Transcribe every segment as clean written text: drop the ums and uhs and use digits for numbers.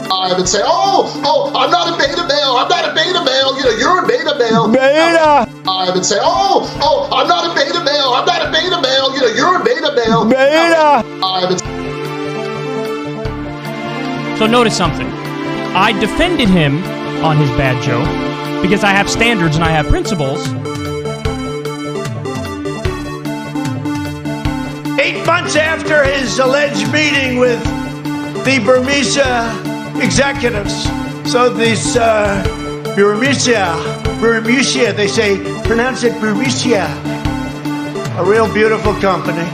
and say, oh, I'm not a beta male, I'm not a beta male, you know, you're a beta male. Beta! And say, oh, I'm not a beta male, I'm not a beta male, you know, you're a beta male. Beta! So notice something. I defended him on his bad joke because I have standards and I have principles. 8 months after his alleged meeting with the Burmese executives, so this Burmese, they say, pronounce it Burmese, a real beautiful company.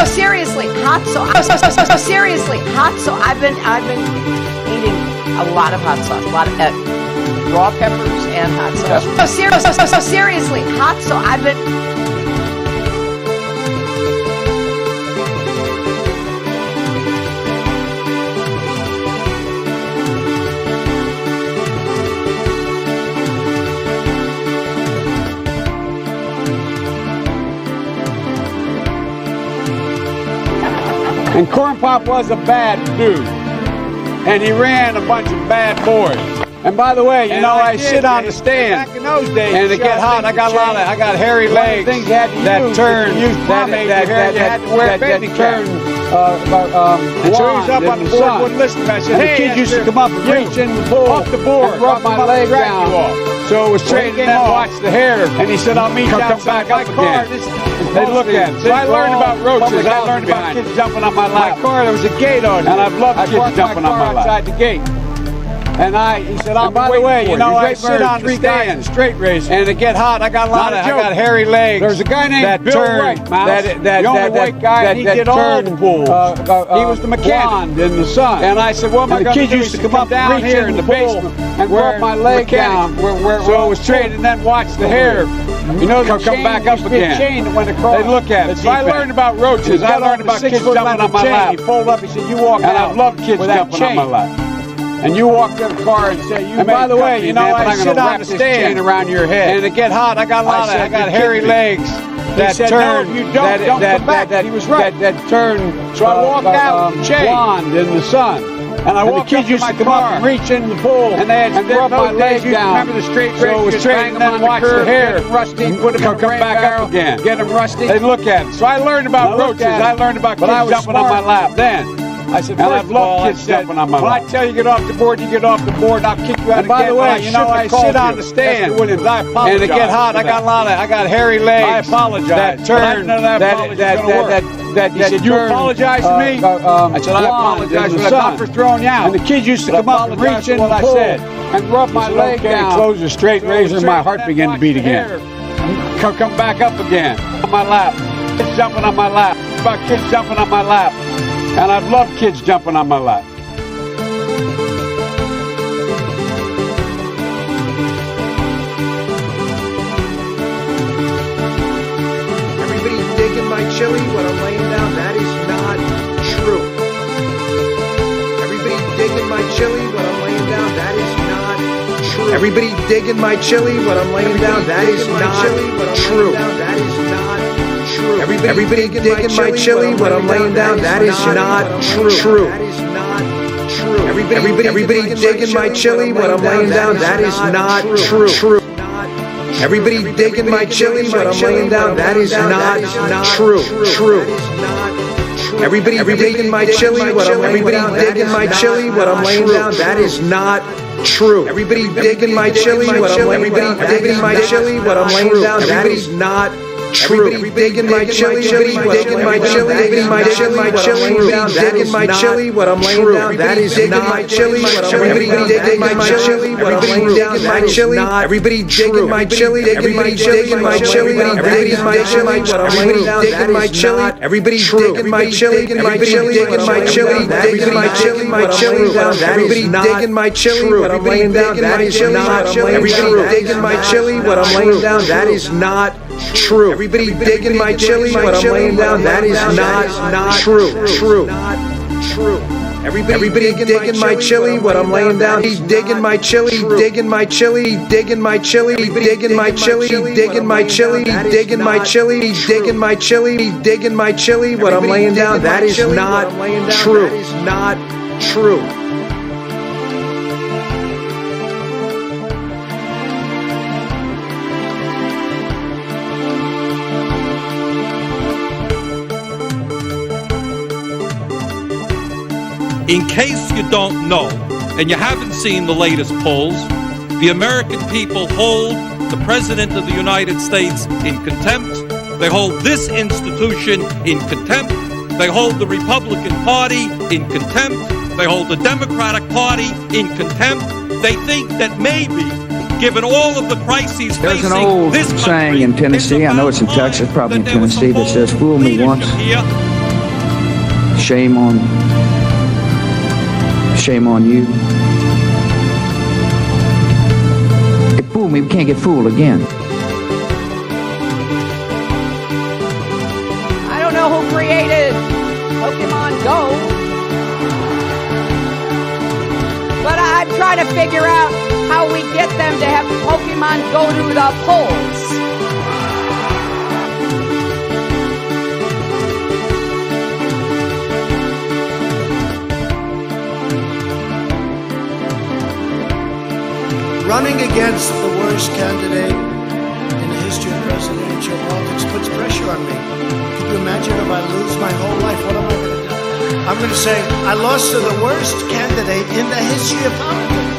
Seriously, hot sauce. I've been eating a lot of hot sauce, a lot of raw peppers and hot sauce. Seriously, hot sauce. I've been. And Corn Pop was a bad dude. And he ran a bunch of bad boys. And by the way, you know, I sit on the stand, back in those days, and it get hot. I got hairy legs that turn, that turn and so he was up on the board, wouldn't listen to me. I said, hey, the kids used to come up and reach in the pool, off the board, and rub my leg down. So it was straight and then watch the hair. And he said, I'll meet you outside my car. They look at it. So I learned about roaches. I learned about kids jumping on my lap. My car, there was a gate on it. And I've loved kids jumping on my lap. Outside the gate. And he said, by the way, you know, I sit on the stand, straight race, and it get hot. I got hairy legs. There's a guy named Bill Wright, the only white guy, and he did all the pools. He was the mechanic in the sun. And I said, what am I going to do? The kids used to come up down here in the basement and rub my leg down, so it was straight, and then watch the hair. You know, they'll come back up again. They look at it. So I learned about roaches. I learned about kids jumping on my lap. He fold up. He said, you walk out. And I love kids jumping on my lap. And you walk to the car and say, and by the way, you know, I sit on the stand around your head. And it get hot. I got hairy legs that turn. No, you don't come back. He was right. That turn. So I walk out blonde in the sun. And I walked up to my car and reach in the pool, and they had to rub my leg down. Remember the straight race? So it was straight, and then watch the hair. Rusty, put him come back up again. Get him rusty. They look at it. So I learned about roaches. I learned about kids jumping on my lap then. I said, and I've loved kids jumping on my lap. When I tell you get off the board, you get off the board, and I'll kick you out again. By the way, you know, I sit on the stand. Williams, I apologize. And it get hot. I got hairy legs. I apologize. That turn. That he said, you apologize to me? I said, I apologize, but I'm not for throwing you out. And the kids used to come up and reach in the pool and rub my leg down. Close the straight razor, and my heart began to beat again. Come back up again. On my lap. Kids jumping on my lap. About kids jumping on my lap. And I've loved kids jumping on my lap. Everybody digging my chili when I'm laying down, that is not true. Everybody digging my chili when I'm laying down, that is not true. Everybody digging my chili when I'm laying down, that is not true. That is not true. Everybody digging my chili when I'm laying down, that is not true. That is not true. Everybody digging my chili when I'm laying down, that is not true. Everybody digging my chili when I'm laying down, that is not true. Everybody digging my chili when I'm laying down, digging my chili when I'm laying down, that is not true. Everybody digging my chili when I'm laying down, digging my chili when I'm laying down, that is not true. Digging my chili, digging my chili, digging my chili, digging my chili, what I'm laying down, that is not chili. Everybody digging my chili, what I'm laying down, my chili. Everybody digging my chili, everybody digging my chili, digging my chili, what I'm laying down, that is not. Everybody digging my chili, digging my chili, digging my chili, digging my chili, my chili down, that is not. Digging my chili, what I'm laying down, that is not. Everybody digging my chili, what I'm laying down, that is not true. Everybody digging my chili when I'm laying down, that is not true. true. Everybody digging my chili, what I'm laying down. He's digging my chili, digging my chili, digging my chili, digging my chili, digging my chili, digging my chili, digging my chili, digging my chili, what I'm laying down. That is not true. That is not true. In case you don't know, and you haven't seen the latest polls, the American people hold the President of the United States in contempt. They hold this institution in contempt. They hold the Republican Party in contempt. They hold the Democratic Party in contempt. They think that maybe, given all of the crises There's facing an old this country, saying in Tennessee, I know it's in Texas, probably in Tennessee, that says, "Fool me once, shame on you." If fool me, we can't get fooled again. I don't know who created Pokemon Go, but I'm trying to figure out how we get them to have Pokemon go to the polls. Running against the worst candidate in the history of presidential politics puts pressure on me. Can you imagine if I lose my whole life? What am I going to do? I'm going to say, I lost to the worst candidate in the history of politics.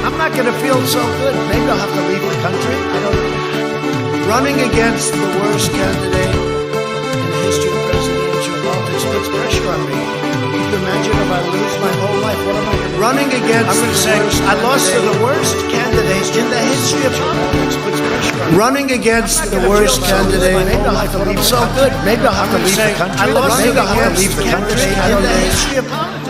I'm not going to feel so good. Maybe I'll have to leave the country. I don't know. Running against the worst candidate in the history of presidential politics puts pressure on me. Can you imagine if I lose my whole life? What am I going to do? Running against I'm going to say, I lost to the worst candidate in the history of politics puts pressure on me. Running against the worst candidate. Maybe I'll have to leave so good. Maybe I'll have to leave the country. I lost to the worst candidate in the history of politics.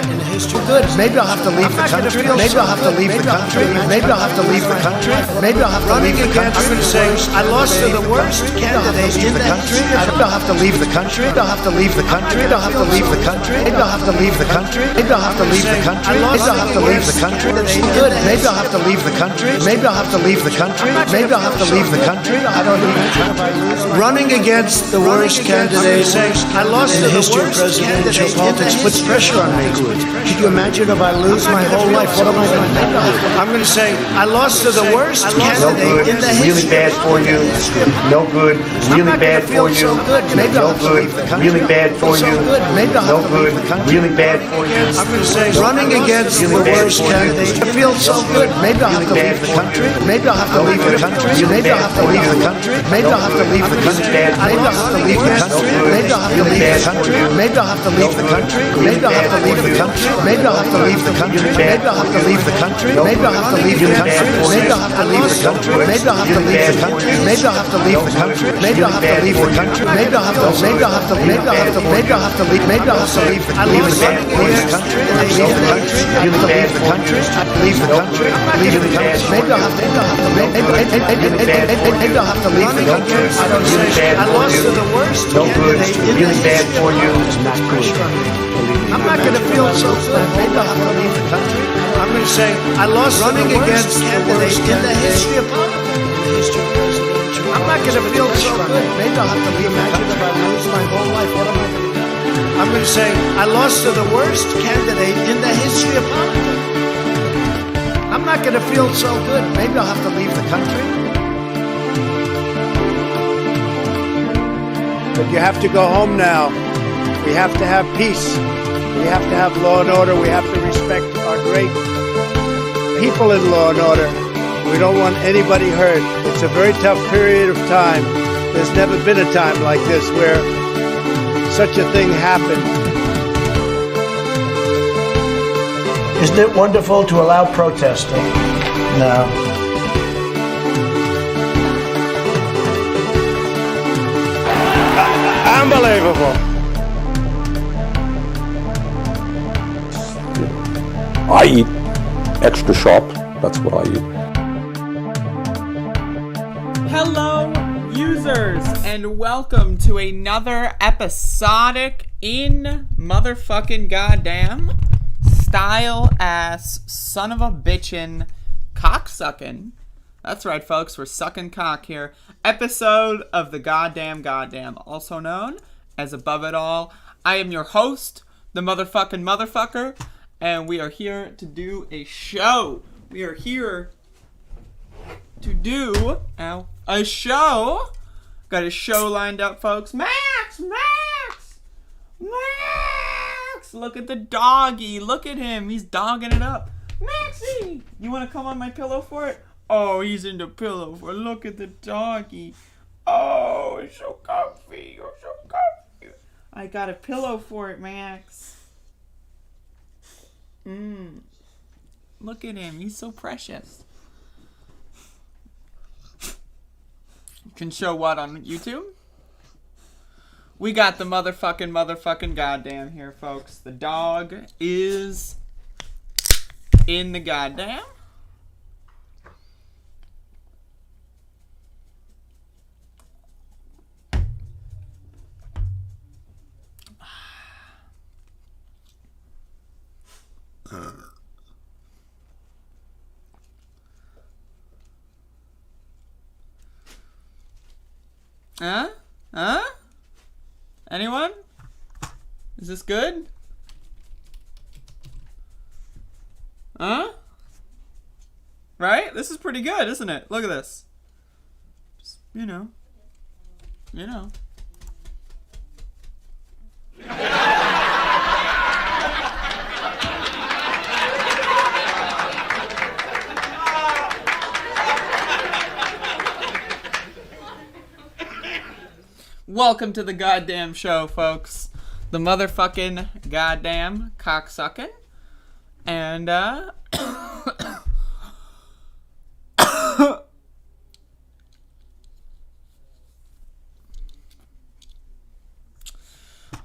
Good. Maybe I'll have to leave the country. Maybe I'll have to leave the country. Maybe I'll have to leave the country. Maybe I'll have to leave the country. I'm going to say, I lost to the worst candidate in the country. Maybe I'll have to leave the country. Maybe I'll have to leave the country. Maybe I'll have to leave the country. Maybe I'll have to leave the country. Maybe I'll have to leave the country. Maybe I'll have to leave the country. Good. Maybe I'll have to leave the country. Maybe I'll have to leave the country. Maybe I'll have to leave the country. I don't know. Running against the worst candidate I lost in the history of presidential politics puts pressure on me. Could you imagine if I lose my whole life? What am I going to do? I'm going to say, I lost to the worst candidate in the history. Really bad for you. No good. Really bad for you. No good. Really bad for you. No good. Really bad for you. I'm going to say, running against the worst candidate. I feel so good. Maybe I'll have to leave the country. Maybe I'll have to leave the country. Maybe I'll have to leave the country. Maybe I'll have to leave the country. Maybe I'll have to leave the country. Maybe I'll have to leave the country. Maybe I'll have to leave the country. Maybe I'll have to leave the country. Maybe I'll have to leave the country. Maybe I'll have to leave the country. Maybe I'll have to leave the country. Maybe I'll have to leave the country. Maybe I'll have to leave the country. Maybe I'll have to leave the country. Maybe I'll have to leave the country. Maybe I'll have to maybe I'll have to maybe I'll have to maybe I'll have to leave maybe I'll have to leave the country. Leave the country. Leave the country. Leave the country. Leave the country. Maybe I'll have to maybe I'll have to leave the country. I don't say I lost to the worst. No good. Really bad for you. Not good. I'm not going to feel so good. Maybe I'll have to leave the country. I'm going to say I lost running against candidates in the history of politics. I'm not going to feel so good. Maybe I'll have to leave. Imagine if I lose my whole life. What am I going to do? I'm going to say I lost to the worst candidate in the history of politics. I'm not going to feel so good. Maybe I'll have to leave the country. But you have to go home now. We have to have peace. We have to have law and order. We have to respect our great people in law and order. We don't want anybody hurt. It's a very tough period of time. There's never been a time like this where such a thing happened. Isn't it wonderful to allow protesting? No. Unbelievable. I eat extra sharp. That's what I eat. Hello, users, and welcome to another episodic in motherfucking goddamn style ass son of a bitchin' cocksucking. That's right, folks. We're sucking cock here. Episode of the goddamn, also known as Above It All. I am your host, the motherfucking motherfucker, and we are here to do a show. We are here to do a show. Got a show lined up, folks. Max! Look at the doggy. Look at him. He's dogging it up. Maxie! You want to come on my pillow for it? Oh, he's in the pillow for it. Look at the doggy. Oh, it's so comfy. You're so comfy. I got a pillow for it, Max. Look at him. He's so precious. Can show what on YouTube? We got the motherfucking goddamn here, folks. The dog is in the goddamn. Huh? Anyone? Is this good? Huh? Right? This is pretty good, isn't it? Look at this. Just, you know. Welcome to the goddamn show, folks. The motherfucking goddamn cocksucking. And,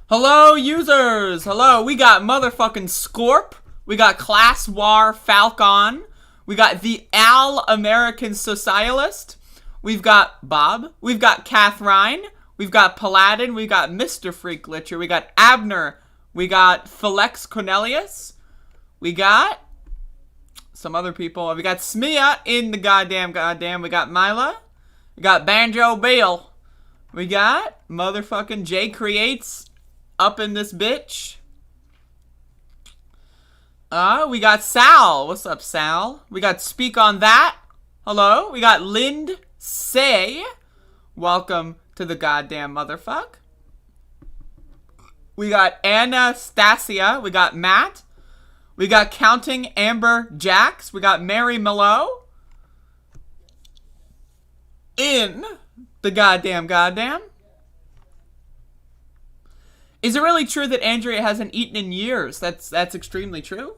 hello, users! Hello, we got motherfucking Scorp. We got Class War Falcon. We got the Al American Socialist. We've got Bob. We've got Catherine. We've got Paladin, we got Mr. Freak Glitcher, we got Abner, we got Felix Cornelius, we got some other people, we got Smia in the goddamn, we got Mila, we got Banjo Bill, we got motherfucking Jay Creates up in this bitch, we got Sal, what's up Sal, we got Speak on That, hello, we got Lind Say, welcome to the goddamn motherfuck. We got Anastasia. We got Matt. We got Counting Amber Jacks. We got Mary Mallow. In the goddamn. Is it really true that Andrea hasn't eaten in years? That's extremely true.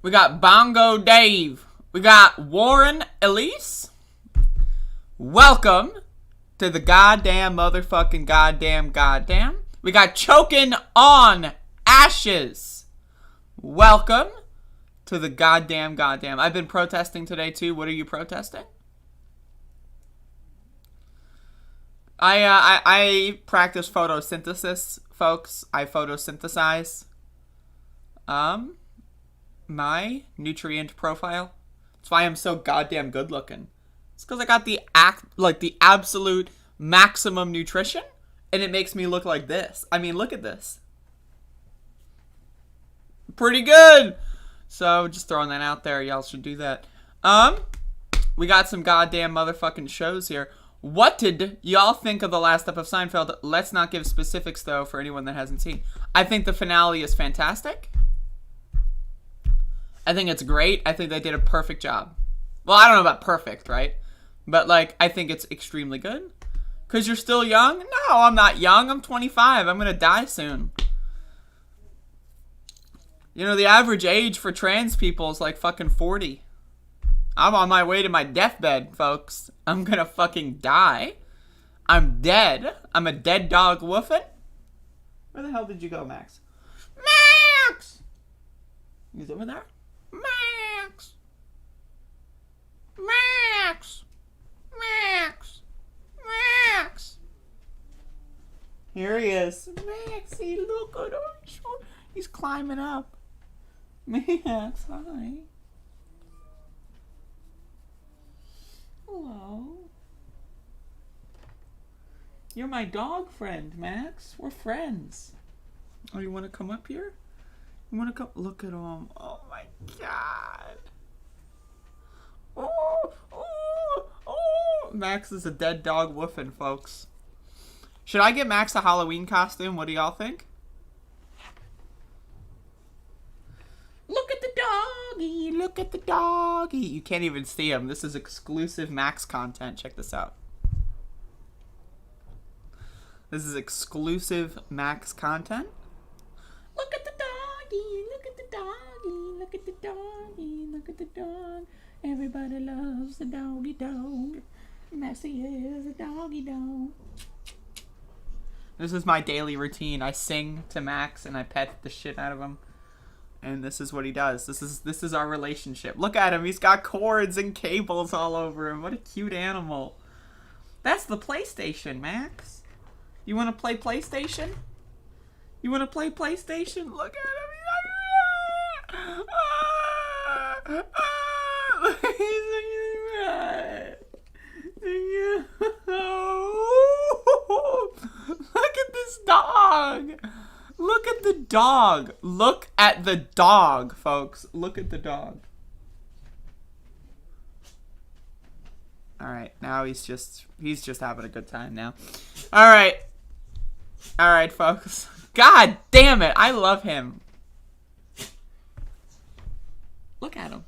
We got Bongo Dave. We got Warren Elise. Welcome to the goddamn motherfucking goddamn. We got Choking on Ashes. Welcome to the goddamn. I've been protesting today too. What are you protesting? I practice photosynthesis, folks. I photosynthesize. My nutrient profile. That's why I'm so goddamn good looking. It's because I got the absolute maximum nutrition, and it makes me look like this. I mean, look at this. Pretty good. So just throwing that out there, y'all should do that. We got some goddamn motherfucking shows here. What did y'all think of the last episode of Seinfeld? Let's not give specifics though for anyone that hasn't seen. I think the finale is fantastic. I think it's great. I think they did a perfect job. Well, I don't know about perfect, right? But, I think it's extremely good. Because you're still young? No, I'm not young. I'm 25. I'm going to die soon. You know, the average age for trans people is fucking 40. I'm on my way to my deathbed, folks. I'm going to fucking die. I'm dead. I'm a dead dog woofing. Where the hell did you go, Max? Max! He's over there? Max! Here he is. Maxie, look at him. He's climbing up. Max, hi. Hello. You're my dog friend, Max. We're friends. Oh, you want to come up here? You want to come? Look at him. Oh my God. Oh, oh, oh. Max is a dead dog woofing, folks. Should I get Max a Halloween costume? What do y'all think? Look at the doggy. Look at the doggy. You can't even see him. This is exclusive Max content. Check this out. This is exclusive Max content. Look at the doggy. Look at the doggy. Look at the doggy. Look at the dog. Everybody loves the doggy dog. Messi is a doggy dog. This is my daily routine. I sing to Max and I pet the shit out of him. And this is what he does. This is our relationship. Look at him. He's got cords and cables all over him. What a cute animal. That's the PlayStation, Max. You want to play PlayStation? You want to play PlayStation? Look at him. Look at this dog. Look at the dog. Look at the dog, folks. Look at the dog. All right, now he's just having a good time now. All right, folks. God damn it, I love him. Look at him.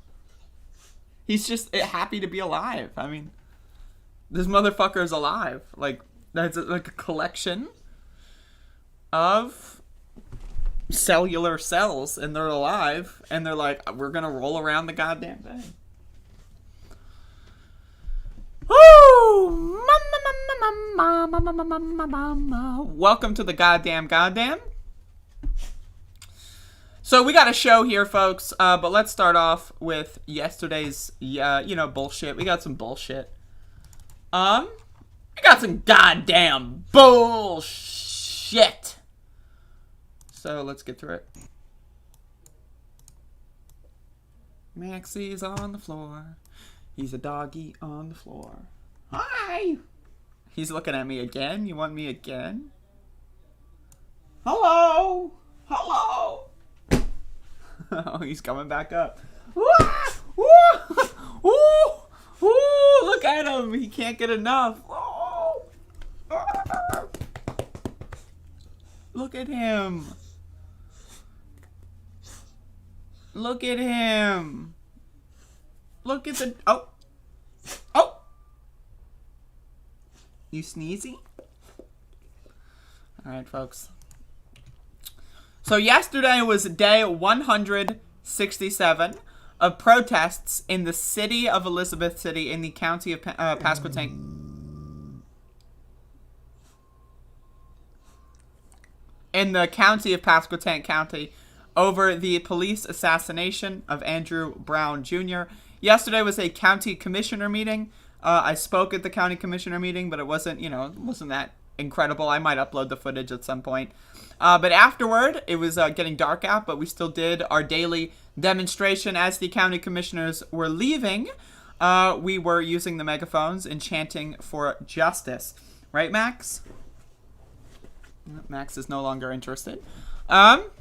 He's just happy to be alive. I mean, this motherfucker is alive. Like, that's like a collection of cellular cells, and they're alive, and they're like, we're gonna roll around the goddamn thing. Woo! Welcome to the goddamn. So we got a show here, folks, but let's start off with yesterday's, bullshit. We got some bullshit. We got some goddamn bullshit. So let's get through it. Maxie's on the floor. He's a doggy on the floor. Hi! He's looking at me again. You want me again? Hello! Hello! Oh, he's coming back up. Look at him. He can't get enough. Look at him. Look at him. Look at the... Oh. You sneezy? Alright, folks. So yesterday was day 167 of protests in the city of Elizabeth City in the county of Pasquotank. In the county of Pasquotank County over the police assassination of Andrew Brown Jr. Yesterday was a county commissioner meeting. I spoke at the county commissioner meeting, but it wasn't, it wasn't that incredible. I might upload the footage at some point. But afterward, it was getting dark out, but we still did our daily demonstration. As the county commissioners were leaving, we were using the megaphones and chanting for justice. Right, Max? Max is no longer interested. But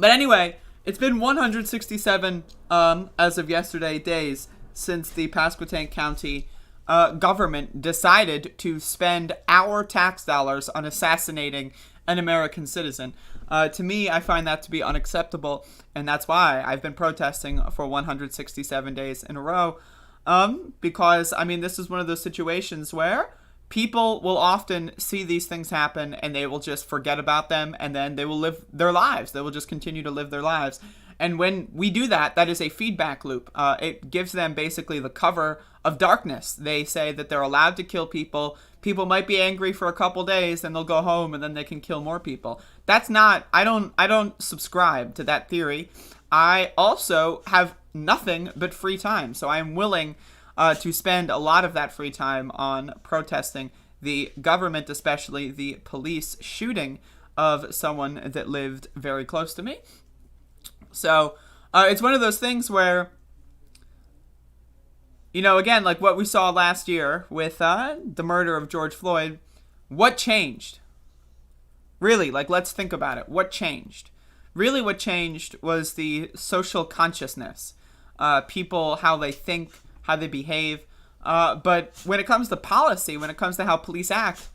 anyway, it's been 167 as of yesterday days since the Pasquotank County government decided to spend our tax dollars on assassinating an American citizen. To me, I find that to be unacceptable, and that's why I've been protesting for 167 days in a row. Because, I mean, this is one of those situations where people will often see these things happen and they will just forget about them, and then they will live their lives. They will just continue to live their lives. And when we do that, that is a feedback loop. It gives them basically the cover of darkness. They say that they're allowed to kill people. People might be angry for a couple days, then they'll go home, and then they can kill more people. That's not, I don't subscribe to that theory. I also have nothing but free time, so I am willing to spend a lot of that free time on protesting the government, especially the police shooting of someone that lived very close to me. So it's one of those things where, you know, again, like what we saw last year with the murder of George Floyd, what changed? Really, like, let's think about it. What changed? Really, what changed was the social consciousness. People, how they think, how they behave. But when it comes to policy, when it comes to how police act,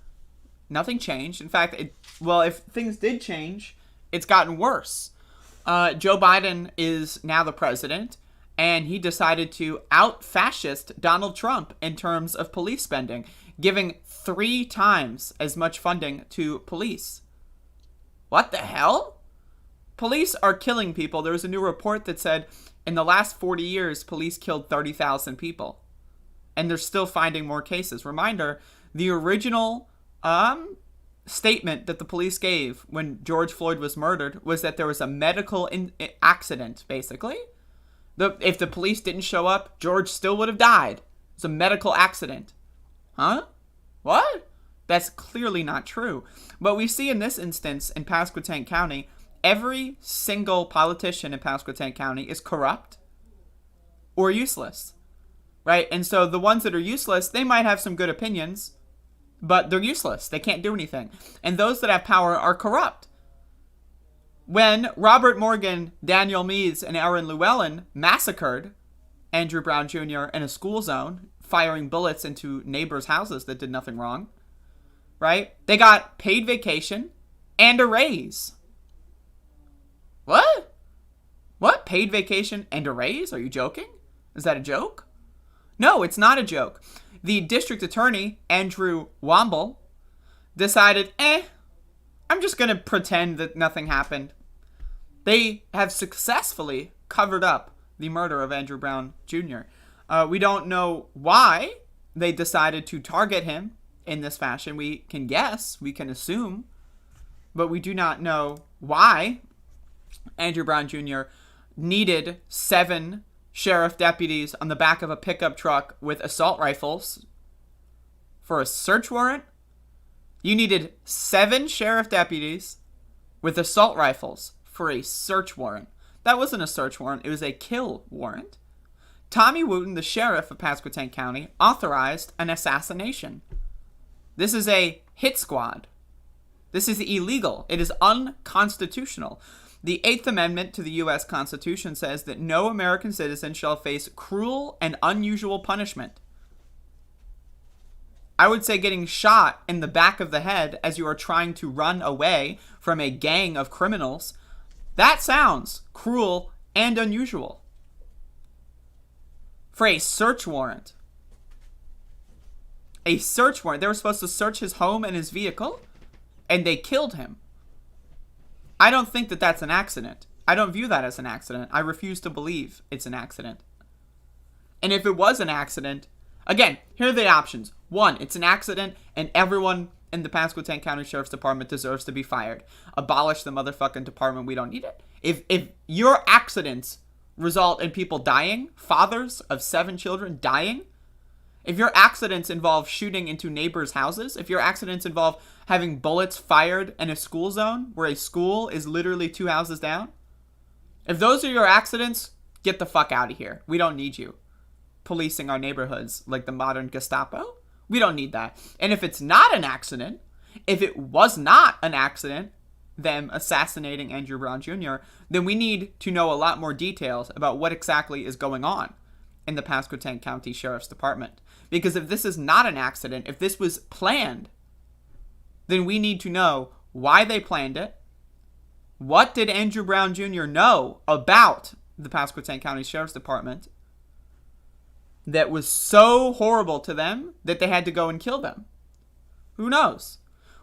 nothing changed. In fact, if things did change, it's gotten worse. Joe Biden is now the president, and he decided to out-fascist Donald Trump in terms of police spending, giving 3 times as much funding to police. What the hell? Police are killing people. There was a new report that said in the last 40 years, police killed 30,000 people. And they're still finding more cases. Reminder, the original statement that the police gave when George Floyd was murdered was that there was a medical accident, basically. If the police didn't show up, George still would have died. It's a medical accident. Huh? What? That's clearly not true. But we see in this instance in Pasquotank County, every single politician in Pasquotank County is corrupt or useless, right? And so the ones that are useless, they might have some good opinions, but they're useless. They can't do anything. And those that have power are corrupt. When Robert Morgan, Daniel Meades, and Aaron Llewellyn massacred Andrew Brown Jr. in a school zone, firing bullets into neighbors' houses that did nothing wrong, right? They got paid vacation and a raise. What? What? Paid vacation and a raise? Are you joking? Is that a joke? No, it's not a joke. The district attorney, Andrew Womble, decided, I'm just going to pretend that nothing happened. They have successfully covered up the murder of Andrew Brown Jr. We don't know why they decided to target him in this fashion. We can guess, we can assume, but we do not know why Andrew Brown Jr. needed 7 sheriff deputies on the back of a pickup truck with assault rifles for a search warrant. You needed 7 sheriff deputies with assault rifles for a search warrant. That wasn't a search warrant, it was a kill warrant. Tommy Wooten, the sheriff of Pasquotank County, authorized an assassination. This is a hit squad. This is illegal. It is unconstitutional. The 8th Amendment to the U.S. Constitution says that no American citizen shall face cruel and unusual punishment. I would say getting shot in the back of the head as you are trying to run away from a gang of criminals, that sounds cruel and unusual. For a search warrant. A search warrant. They were supposed to search his home and his vehicle, and they killed him. I don't think that that's an accident. I don't view that as an accident. I refuse to believe it's an accident. And if it was an accident, again, here are the options. 1, it's an accident, and everyone in the Pasquotank County Sheriff's Department deserves to be fired. Abolish the motherfucking department. We don't need it. If your accidents result in people dying, fathers of 7 children dying, if your accidents involve shooting into neighbors' houses, if your accidents involve having bullets fired in a school zone where a school is literally 2 houses down, if those are your accidents, get the fuck out of here. We don't need you policing our neighborhoods like the modern Gestapo. We don't need that. And if it's not an accident, if it was not an accident, them assassinating Andrew Brown Jr., then we need to know a lot more details about what exactly is going on in the Pasquotank County Sheriff's Department. Because if this is not an accident, if this was planned, then we need to know why they planned it. What did Andrew Brown Jr. know about the Pasquotank County Sheriff's Department that was so horrible to them that they had to go and kill them? Who knows?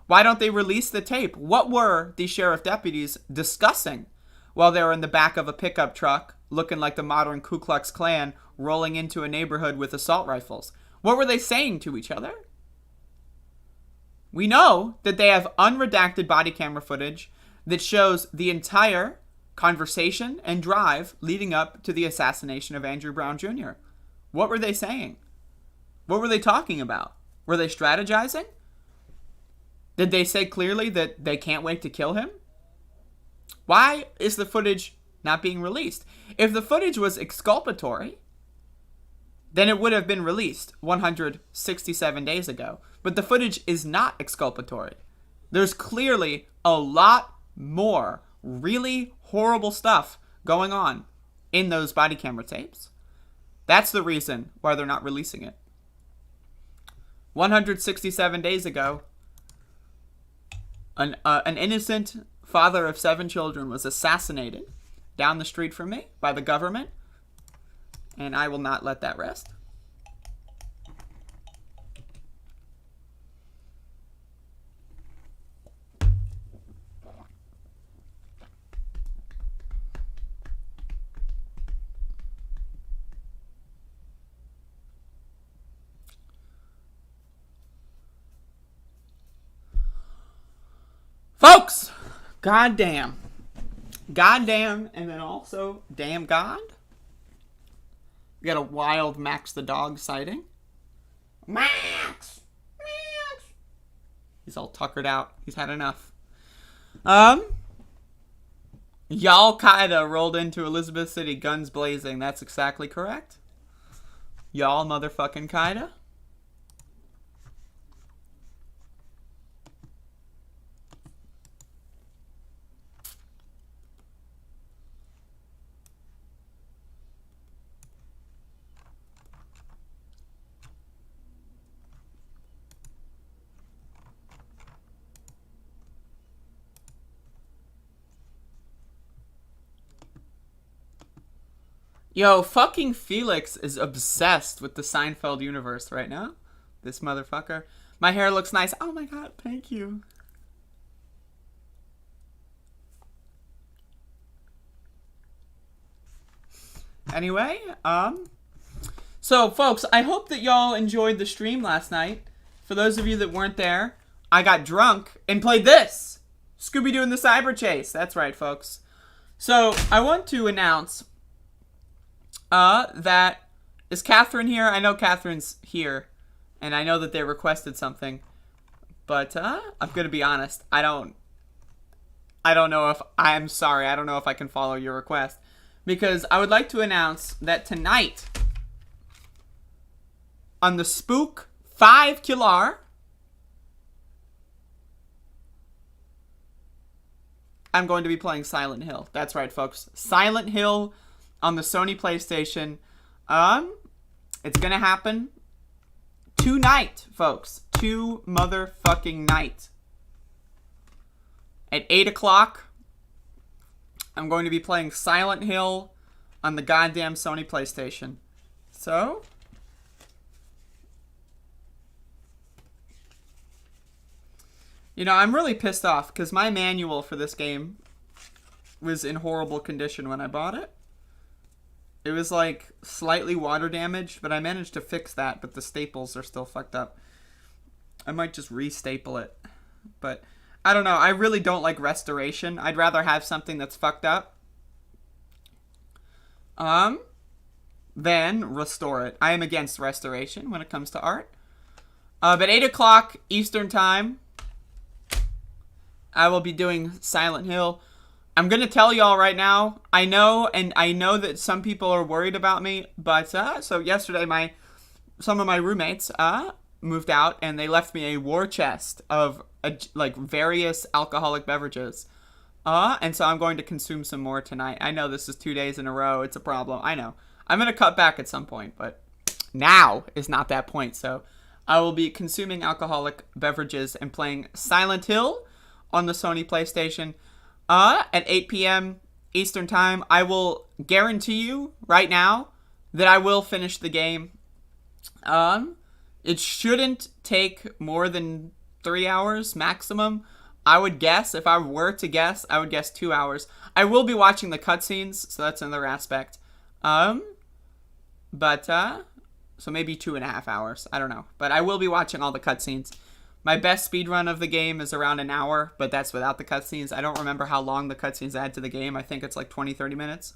Why don't they release the tape? What were the sheriff deputies discussing while they were in the back of a pickup truck looking like the modern Ku Klux Klan rolling into a neighborhood with assault rifles? What were they saying to each other? We know that they have unredacted body camera footage that shows the entire conversation and drive leading up to the assassination of Andrew Brown Jr. What were they saying? What were they talking about? Were they strategizing? Did they say clearly that they can't wait to kill him? Why is the footage not being released? If the footage was exculpatory, then it would have been released 167 days ago. But the footage is not exculpatory. There's clearly a lot more really horrible stuff going on in those body camera tapes. That's the reason why they're not releasing it. 167 days ago, an innocent father of 7 children was assassinated down the street from me by the government, and I will not let that rest. Folks, goddamn, and then also damn God. We got a wild Max the dog sighting. Max. He's all tuckered out. He's had enough. Y'all Qaeda rolled into Elizabeth City, guns blazing. That's exactly correct. Y'all motherfucking Qaeda. Yo, fucking Felix is obsessed with the Seinfeld universe right now. This motherfucker. My hair looks nice. Oh my god, thank you. Anyway, so folks, I hope that y'all enjoyed the stream last night. For those of you that weren't there, I got drunk and played this. Scooby-Doo and the Cyber Chase. That's right, folks. So, I want to announce that is Catherine here? I know Catherine's here, and I know that they requested something, but I'm gonna be honest. I don't know if I'm sorry. I don't know if I can follow your request, because I would like to announce that tonight on the Spook 5 Kilar, I'm going to be playing Silent Hill. That's right, folks. Silent Hill on the Sony PlayStation. It's gonna happen tonight, folks. 2 motherfucking night. At 8 o'clock, I'm going to be playing Silent Hill on the goddamn Sony PlayStation. So, you know, I'm really pissed off because my manual for this game was in horrible condition when I bought it. It was like slightly water damaged, but I managed to fix that, but the staples are still fucked up. I might just re-staple it. But I don't know. I really don't like restoration. I'd rather have something that's fucked up than restore it. I am against restoration when it comes to art. But 8 o'clock Eastern Time, I will be doing Silent Hill. I'm going to tell y'all right now, I know that some people are worried about me, but, so yesterday some of my roommates, moved out, and they left me a war chest of, like, various alcoholic beverages, and so I'm going to consume some more tonight. I know this is 2 days in a row, it's a problem, I know. I'm going to cut back at some point, but now is not that point, so I will be consuming alcoholic beverages and playing Silent Hill on the Sony PlayStation, at 8 p.m. Eastern Time. I will guarantee you right now that I will finish the game. It shouldn't take more than 3 hours maximum. I would guess, if I were to guess, I would guess 2 hours. I will be watching the cutscenes, so that's another aspect. So maybe 2.5 hours. I don't know. But I will be watching all the cutscenes. My best speedrun of the game is around an hour, but that's without the cutscenes. I don't remember how long the cutscenes add to the game. I think it's like 20-30 minutes.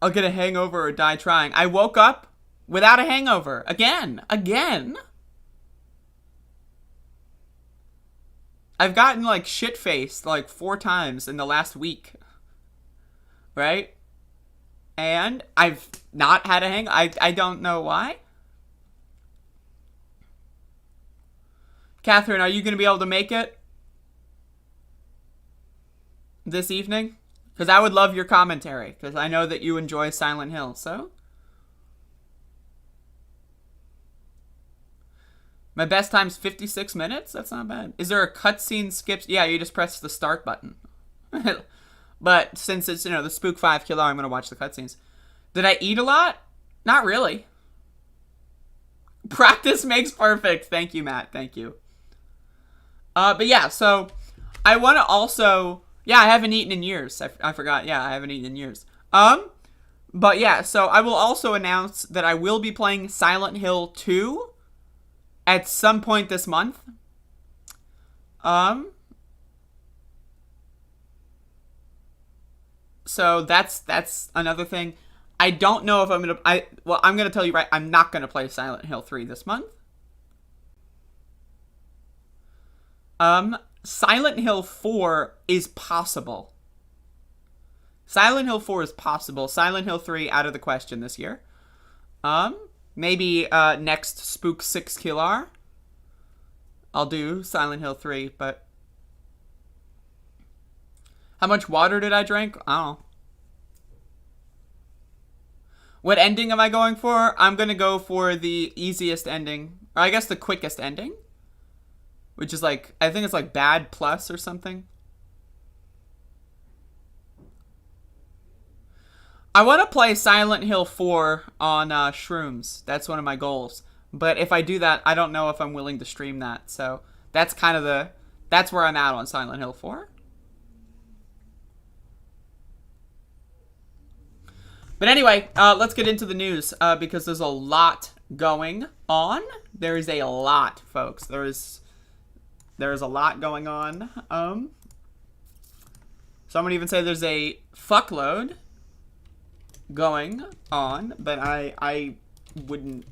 I'll get a hangover or die trying. I woke up without a hangover. Again. I've gotten like shit-faced like 4 times in the last week. Right? And I've not had a hang. I don't know why. Catherine, are you going to be able to make it this evening? Because I would love your commentary. Because I know that you enjoy Silent Hill. So, my best time's 56 minutes? That's not bad. Is there a cutscene skips? Yeah, you just press the start button. But since it's, the Spook 5 killer, I'm going to watch the cutscenes. Did I eat a lot? Not really. Practice makes perfect. Thank you, Matt. Thank you. But yeah, so I want to also... Yeah, I haven't eaten in years. I forgot. Yeah, I haven't eaten in years. But yeah, so I will also announce that I will be playing Silent Hill 2 at some point this month. So that's another thing. I don't know if I'm going to... I'm going to tell you right, I'm not going to play Silent Hill 3 this month. Silent Hill 4 is possible. Silent Hill 4 is possible. Silent Hill 3 out of the question this year. Maybe next Spook 6 killer, I'll do Silent Hill 3, but how much water did I drink? I don't know. What ending am I going for? I'm going to go for the easiest ending, or I guess the quickest ending, which is like, I think it's like bad plus or something. I want to play Silent Hill 4 on shrooms. That's one of my goals. But if I do that, I don't know if I'm willing to stream that. So that's kind of that's where I'm at on Silent Hill 4. But anyway, let's get into the news because there's a lot going on. There is a lot, folks. There's a lot going on. Some would even say there's a fuckload going on, but I wouldn't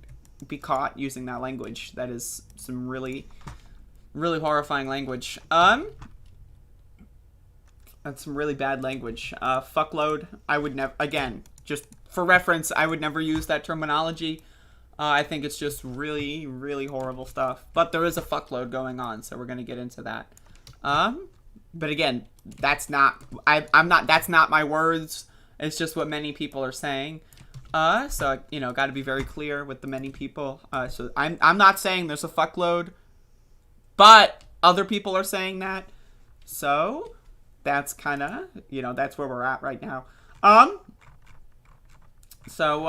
be caught using that language. That is some really, really horrifying language. That's some really bad language. Fuckload, I would never, again, just for reference, I would never use that terminology. I think it's just really, really horrible stuff. But there is a fuckload going on, so we're going to get into that. But again, that's not, that's not my words. It's just what many people are saying. So, got to be very clear with the many people. So I'm not saying there's a fuckload, but other people are saying that. So that's kind of, that's where we're at right now. So,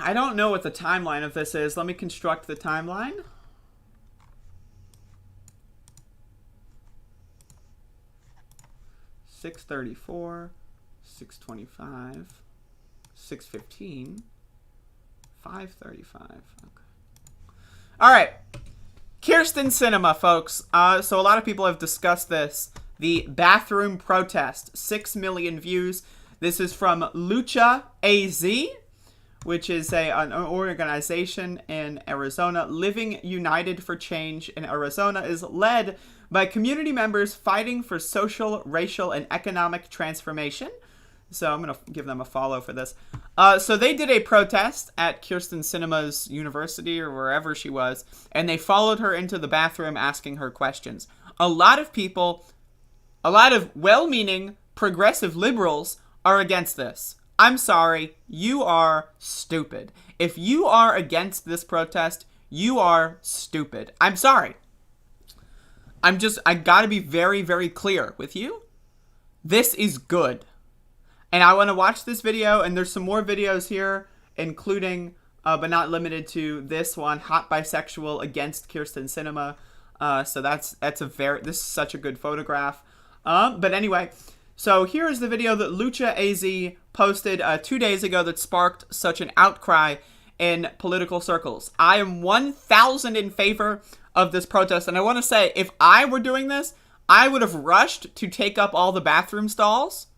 I don't know what the timeline of this is. Let me construct the timeline. $6:34, $6:25, $6:15, $5:35. Okay. All right. Kirsten SINEMA, folks. So a lot of people have discussed this. The bathroom protest, 6 million views. This is from Lucha AZ, which is an organization in Arizona. Living United for Change in Arizona is led by community members fighting for social, racial, and economic transformation. So I'm going to give them a follow for this. So they did a protest at Kirsten SINEMA's university or wherever she was, and they followed her into the bathroom asking her questions. A lot of people, a lot of well-meaning progressive liberals are against this. I'm sorry, you are stupid. If you are against this protest, you are stupid. I'm sorry. I gotta be very, very clear with you. This is good. And I want to watch this video, and there's some more videos here, including, but not limited to this one, Hot Bisexual Against Kirsten SINEMA. So this is such a good photograph. But anyway, so here is the video that Lucha AZ posted 2 days ago that sparked such an outcry in political circles. I am 1,000 in favor of this protest, and I want to say, if I were doing this, I would have rushed to take up all the bathroom stalls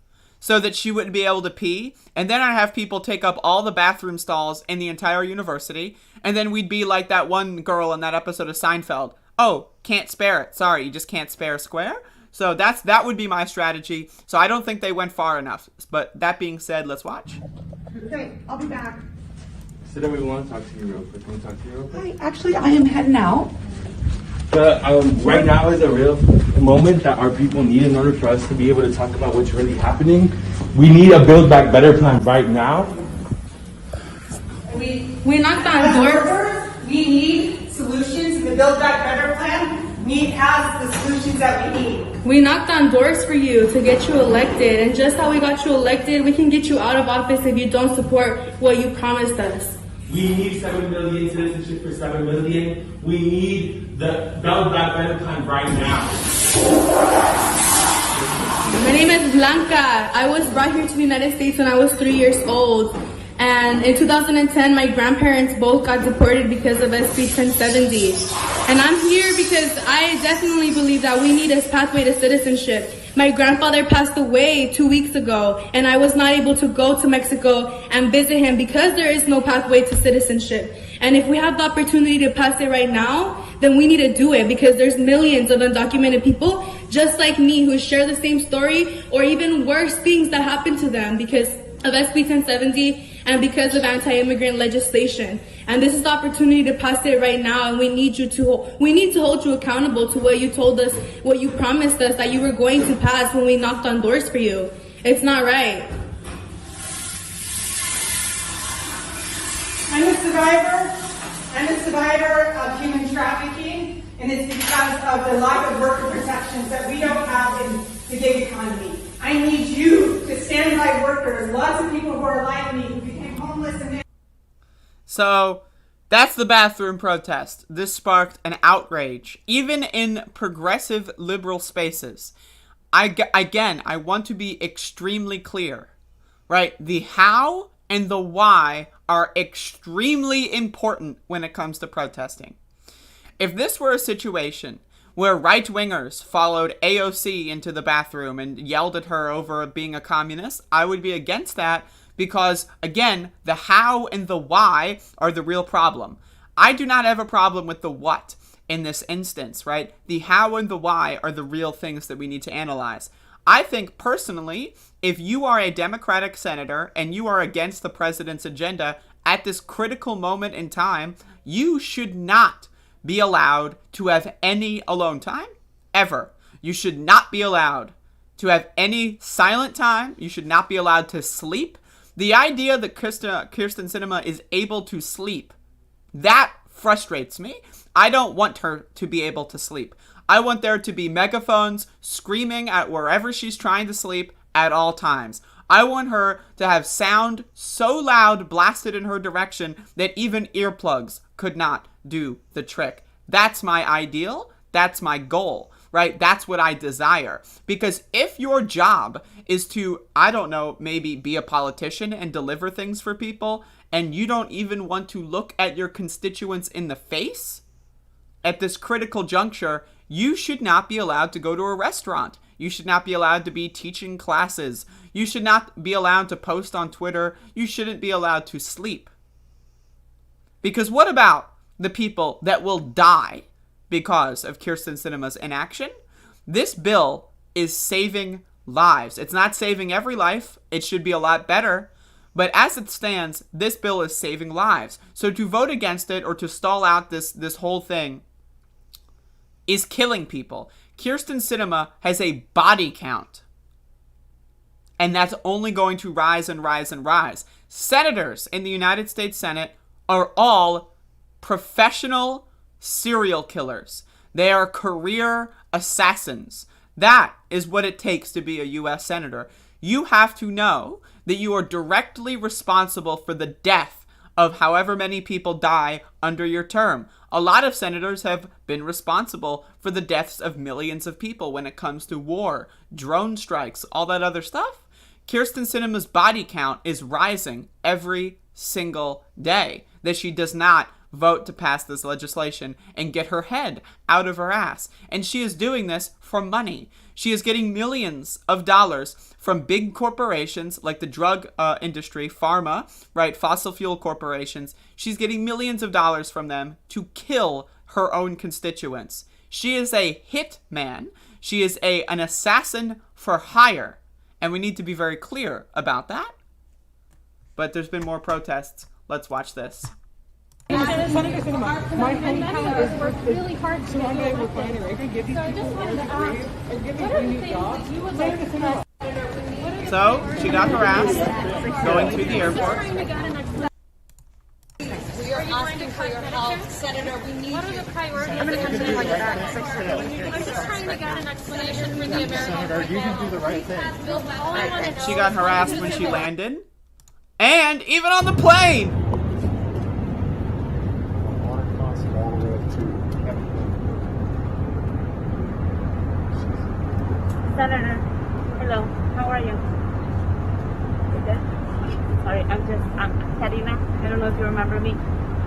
so that she wouldn't be able to pee. And then I'd have people take up all the bathroom stalls in the entire university. And then we'd be like that one girl in that episode of Seinfeld. Oh, can't spare it. Sorry, you just can't spare a square? So that would be my strategy. So I don't think they went far enough. But that being said, let's watch. Okay, I'll be back. Sit down, we want to talk to you real quick. Can we talk to you real quick? Hi, actually, I am heading out. But right now is a real moment that our people need in order for us to be able to talk about what's really happening. We need a Build Back Better plan right now. We knocked on doors. We need solutions. The Build Back Better plan has the solutions that we need. We knocked on doors for you to get you elected, and just how we got you elected, we can get you out of office if you don't support what you promised us. We need 7 million citizenship for 7 million. We need the Build Back Better plan right now. My name is Blanca. I was brought here to the United States when I was 3 years old. And in 2010, my grandparents both got deported because of SB 1070. And I'm here because I definitely believe that we need a pathway to citizenship. My grandfather passed away 2 weeks ago, and I was not able to go to Mexico and visit him because there is no pathway to citizenship. And if we have the opportunity to pass it right now, then we need to do it, because there's millions of undocumented people just like me who share the same story or even worse things that happen to them because of SB 1070 and because of anti-immigrant legislation. And this is the opportunity to pass it right now, and we need to hold you accountable to what you told us, what you promised us that you were going to pass when we knocked on doors for you. It's not right. I'm a survivor of human trafficking, and it's because of the lack of worker protections that we don't have in the gig economy. I need you to stand by workers. Lots of people who are like me who became homeless and... So that's the bathroom protest. This sparked an outrage, even in progressive liberal spaces. I want to be extremely clear, right? The how and the why are extremely important when it comes to protesting. If this were a situation where right-wingers followed AOC into the bathroom and yelled at her over being a communist, I would be against that because, again, the how and the why are the real problem. I do not have a problem with the what in this instance, right? The how and the why are the real things that we need to analyze. I think, personally, if you are a Democratic senator and you are against the president's agenda at this critical moment in time, you should not be allowed to have any alone time, ever. You should not be allowed to have any silent time. You should not be allowed to sleep. The idea that Kyrsten Sinema is able to sleep, that frustrates me. I don't want her to be able to sleep. I want there to be megaphones screaming at wherever she's trying to sleep at all times. I want her to have sound so loud blasted in her direction that even earplugs could not do the trick. That's my ideal. That's my goal, right? That's what I desire. Because if your job is to, I don't know, maybe be a politician and deliver things for people, and you don't even want to look at your constituents in the face at this critical juncture, you should not be allowed to go to a restaurant. You should not be allowed to be teaching classes. You should not be allowed to post on Twitter. You shouldn't be allowed to sleep. Because what about the people that will die because of Kyrsten Sinema's inaction? This bill is saving lives. It's not saving every life. It should be a lot better. But as it stands, this bill is saving lives. So to vote against it or to stall out this whole thing is killing people. Kyrsten Sinema has a body count. And that's only going to rise and rise and rise. Senators in the United States Senate are all professional serial killers. They are career assassins. That is what it takes to be a U.S. Senator. You have to know that you are directly responsible for the death of however many people die under your term. A lot of senators have been responsible for the deaths of millions of people when it comes to war, drone strikes, all that other stuff. Kyrsten Sinema's body count is rising every single day that she does not vote to pass this legislation and get her head out of her ass. And she is doing this for money. She is getting millions of dollars from big corporations like the drug industry, pharma, right? Fossil fuel corporations. She's getting millions of dollars from them to kill her own constituents. She is a hitman. She is an assassin for hire. And we need to be very clear about that. But there's been more protests. Let's watch this. My hometown is worked really hard to one day we're planning. I can give these people jobs. So she got harassed going to the airport. We are asking for your help, Senator. We need What are the priorities? I'm just trying to get an explanation for the American Senator, you can do the right thing. She got harassed when she landed. And even on the plane. Senator, hello, how are you? You good? Sorry, I'm Karina. I don't know if you remember me.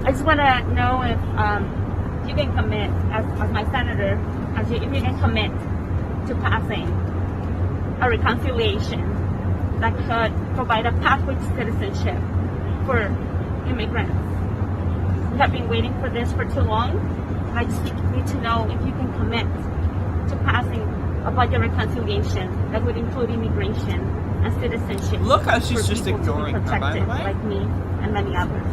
I just want to know if you can commit, as my senator, if you can commit to passing a reconciliation that could provide a pathway to citizenship for immigrants. We have been waiting for this for too long. I just need to know if you can commit to passing a budget reconciliation that would include immigration and citizenship. Look how she's for just people ignoring to be her, by the protected, way. like me and many others.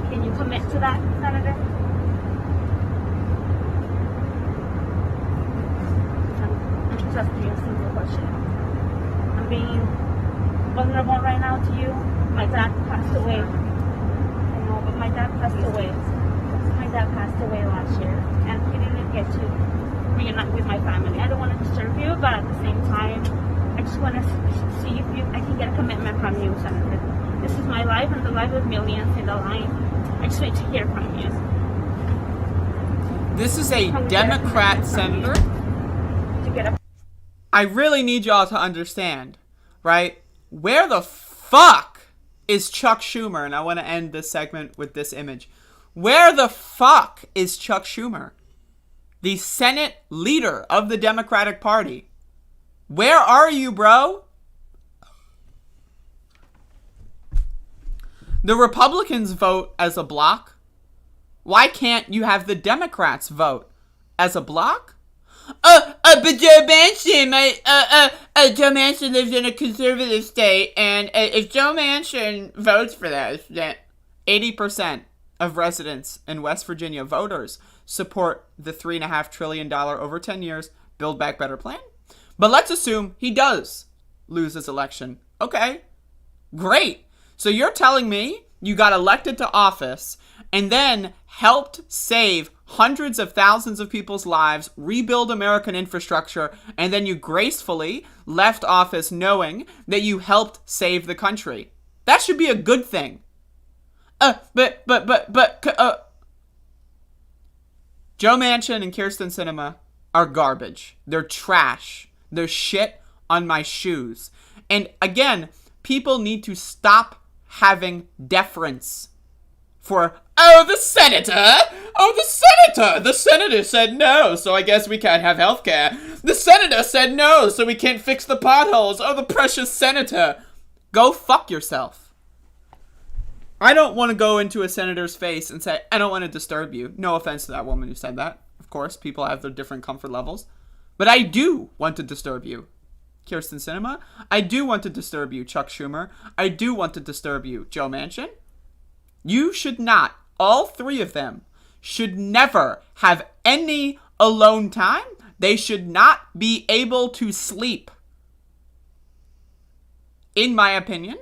Can you commit to that, Senator? I'm just asking you a simple question. I'm being vulnerable right now to you. My dad passed away. I know, but my dad passed away. My dad passed away last year, and he didn't get to reunite with my family. I don't want to disturb you, but at the same time, I just want to see if I can get a commitment from you, Senator. This is my life and the life of millions in the line. I just need to hear from you. This is a Democrat senator. I really need y'all to understand, right? Where the fuck is Chuck Schumer? And I want to end this segment with this image. Where the fuck is Chuck Schumer? The Senate leader of the Democratic Party. Where are you, bro? The Republicans vote as a bloc. Why can't you have the Democrats vote as a bloc? But Joe Manchin, Joe Manchin lives in a conservative state, and if Joe Manchin votes for this, then 80% of residents in West Virginia, voters, support the $3.5 trillion over 10 years Build Back Better plan. But let's assume he does lose his election. Okay, great. So you're telling me you got elected to office and then helped save hundreds of thousands of people's lives, rebuild American infrastructure, and then you gracefully left office knowing that you helped save the country. That should be a good thing. Joe Manchin and Kirsten Sinema are garbage. They're trash. They're shit on my shoes. And again, people need to stop having deference for, the senator! The senator said no, so I guess we can't have health care. The senator said no, so we can't fix the potholes. Oh, the precious senator. Go fuck yourself. I don't want to go into a senator's face and say, I don't want to disturb you. No offense to that woman who said that. Of course, people have their different comfort levels. But I do want to disturb you, Kirsten Sinema. I do want to disturb you, Chuck Schumer. I do want to disturb you, Joe Manchin. You should not, all three of them, should never have any alone time. They should not be able to sleep. In my opinion.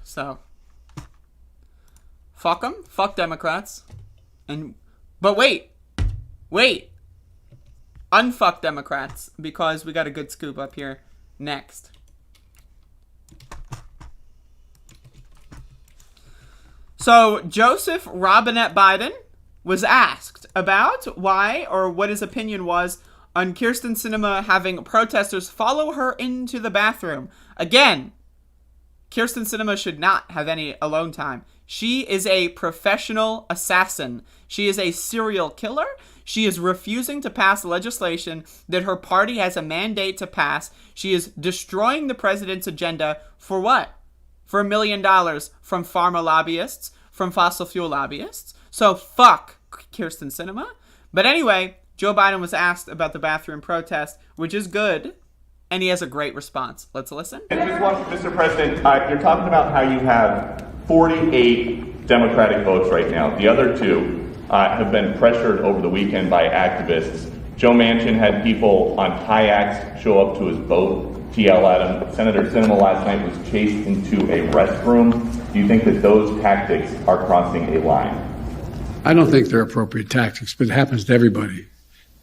So, fuck them. Fuck Democrats. But wait. Unfuck Democrats, because we got a good scoop up here next. So, Joseph Robinette Biden was asked about why, or what his opinion was on Kyrsten Sinema having protesters follow her into the bathroom. Again, Kyrsten Sinema should not have any alone time. She is a professional assassin. She is a serial killer. She is refusing to pass legislation that her party has a mandate to pass. She is destroying the president's agenda for what? For $1 million from pharma lobbyists, from fossil fuel lobbyists. So fuck Kyrsten Sinema. But anyway, Joe Biden was asked about the bathroom protest, which is good, and he has a great response. Let's listen. Mr. President, you're talking about how you have 48 Democratic votes right now. The other two have been pressured over the weekend by activists. Joe Manchin had people on kayaks show up to his boat to yell at him. Senator Sinema last night was chased into a restroom. Do you think that those tactics are crossing a line? I don't think they're appropriate tactics, but it happens to everybody.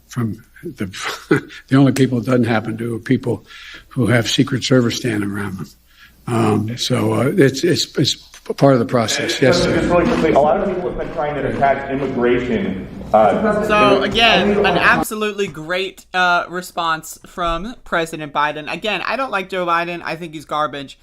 From the only people it doesn't happen to are people who have Secret Service standing around them. So it's part of the process. Yes, sir. Just really quickly, a lot of people have been trying to attack immigration. So again, an absolutely great response from President Biden. Again, I don't like Joe Biden. I think he's garbage.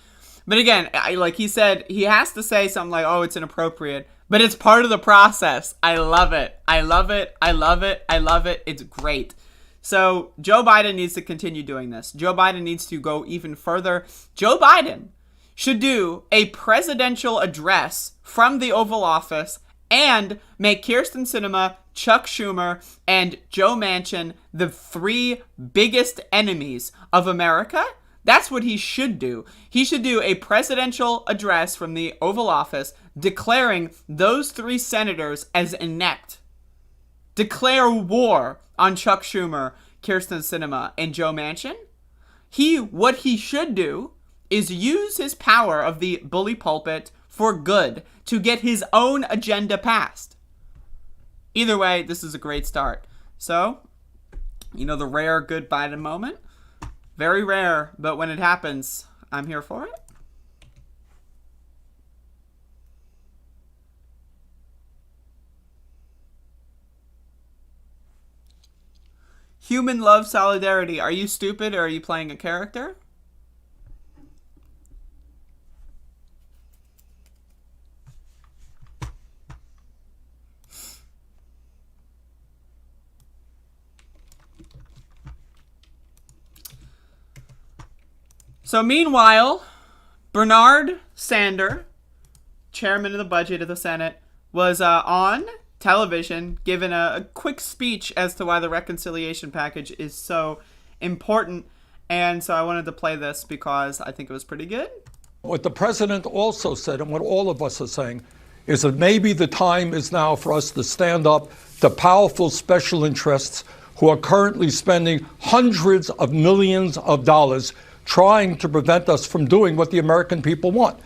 But again, like he said, he has to say something like, "Oh, it's inappropriate." But it's part of the process. I love it. I love it. I love it. I love it. It's great. So Joe Biden needs to continue doing this. Joe Biden needs to go even further. Joe Biden should do a presidential address from the Oval Office and make Kyrsten Sinema, Chuck Schumer, and Joe Manchin the 3 biggest enemies of America. That's what he should do. He should do a presidential address from the Oval Office declaring those 3 senators as inept. Declare war on Chuck Schumer, Kyrsten Sinema, and Joe Manchin. What he should do is use his power of the bully pulpit for good to get his own agenda passed. Either way, this is a great start. So, the rare good Biden moment. Very rare, but when it happens, I'm here for it. Human love solidarity. Are you stupid or are you playing a character? So meanwhile, Bernard Sanders, chairman of the budget of the Senate, was on television giving a quick speech as to why the reconciliation package is so important. And so I wanted to play this because I think it was pretty good. What the president also said, and what all of us are saying, is that maybe the time is now for us to stand up to powerful special interests who are currently spending hundreds of millions of dollars trying to prevent us from doing what the American people want.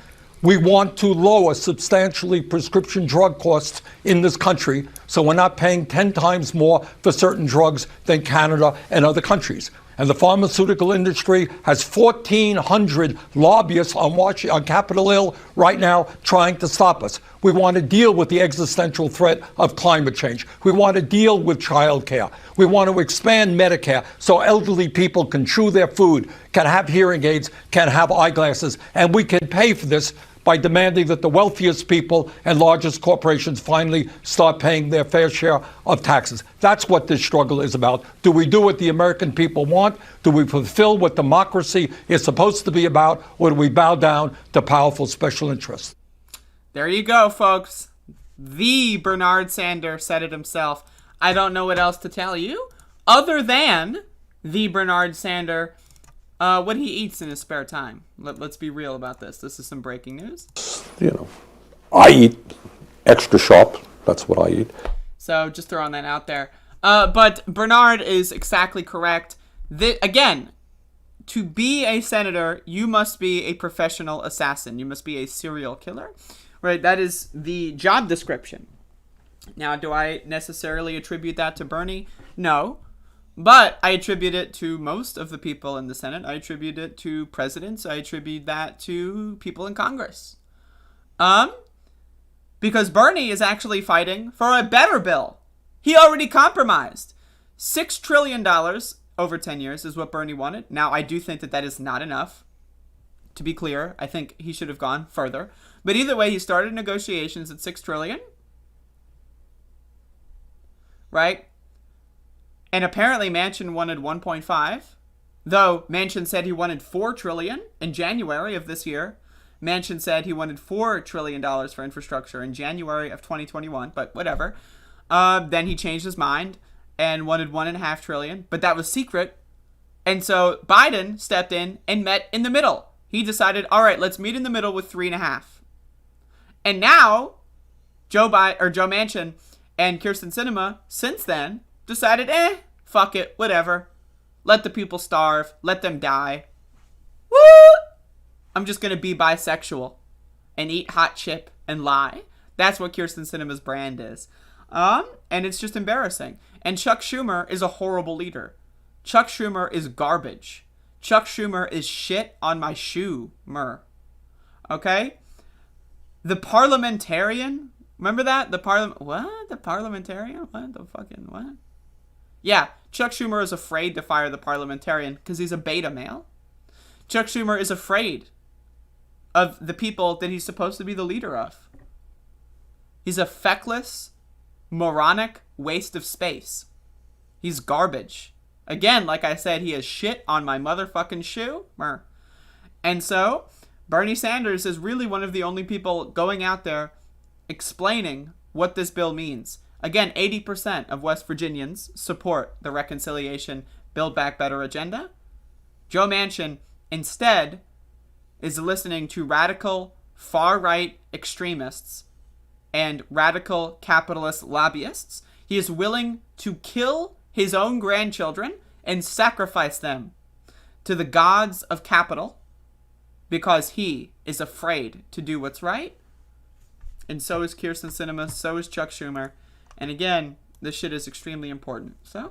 We want to lower substantially prescription drug costs in this country so we're not paying 10 times more for certain drugs than Canada and other countries. And the pharmaceutical industry has 1,400 lobbyists on Capitol Hill right now trying to stop us. We want to deal with the existential threat of climate change. We want to deal with child care. We want to expand Medicare so elderly people can chew their food, can have hearing aids, can have eyeglasses, and we can pay for this by demanding that the wealthiest people and largest corporations finally start paying their fair share of taxes. That's what this struggle is about. Do we do what the American people want? Do we fulfill what democracy is supposed to be about? Or do we bow down to powerful special interests? There you go, folks. The Bernard Sanders said it himself. I don't know what else to tell you other than the Bernard Sanders what he eats in his spare time. Let's be real about this. This is some breaking news. I eat extra sharp. That's what I eat. So just throwing that out there. But Bernard is exactly correct. Again, to be a senator, you must be a professional assassin. You must be a serial killer. Right? That is the job description. Now, do I necessarily attribute that to Bernie? No. But I attribute it to most of the people in the Senate. I attribute it to presidents. I attribute that to people in Congress. Because Bernie is actually fighting for a better bill. He already compromised. $6 trillion over 10 years is what Bernie wanted. Now, I do think that that is not enough. To be clear, I think he should have gone further. But either way, he started negotiations at $6 trillion. Right? And apparently Manchin wanted 1.5. Though Manchin said he wanted $4 trillion in January of this year. Manchin said he wanted $4 trillion for infrastructure in January of 2021, but whatever. Then he changed his mind and wanted $1.5 trillion, but that was secret. And so Biden stepped in and met in the middle. He decided, all right, let's meet in the middle with 3.5. And now Joe Manchin and Kyrsten Sinema, since then, decided, fuck it, whatever. Let the people starve. Let them die. Woo! I'm just going to be bisexual and eat hot chip and lie. That's what Kyrsten Sinema's brand is. And it's just embarrassing. And Chuck Schumer is a horrible leader. Chuck Schumer is garbage. Chuck Schumer is shit on my shoe, Okay? The parliamentarian, remember that? The parliamentarian? What the fucking what? Yeah, Chuck Schumer is afraid to fire the parliamentarian because he's a beta male. Chuck Schumer is afraid of the people that he's supposed to be the leader of. He's a feckless, moronic waste of space. He's garbage. Again, like I said, he has shit on my motherfucking shoe. And so, Bernie Sanders is really one of the only people going out there explaining what this bill means. Again, 80% of West Virginians support the reconciliation Build Back Better agenda. Joe Manchin, instead, is listening to radical, far-right extremists and radical capitalist lobbyists. He is willing to kill his own grandchildren and sacrifice them to the gods of capital because he is afraid to do what's right. And so is Kyrsten Sinema, so is Chuck Schumer. And again, this shit is extremely important. So,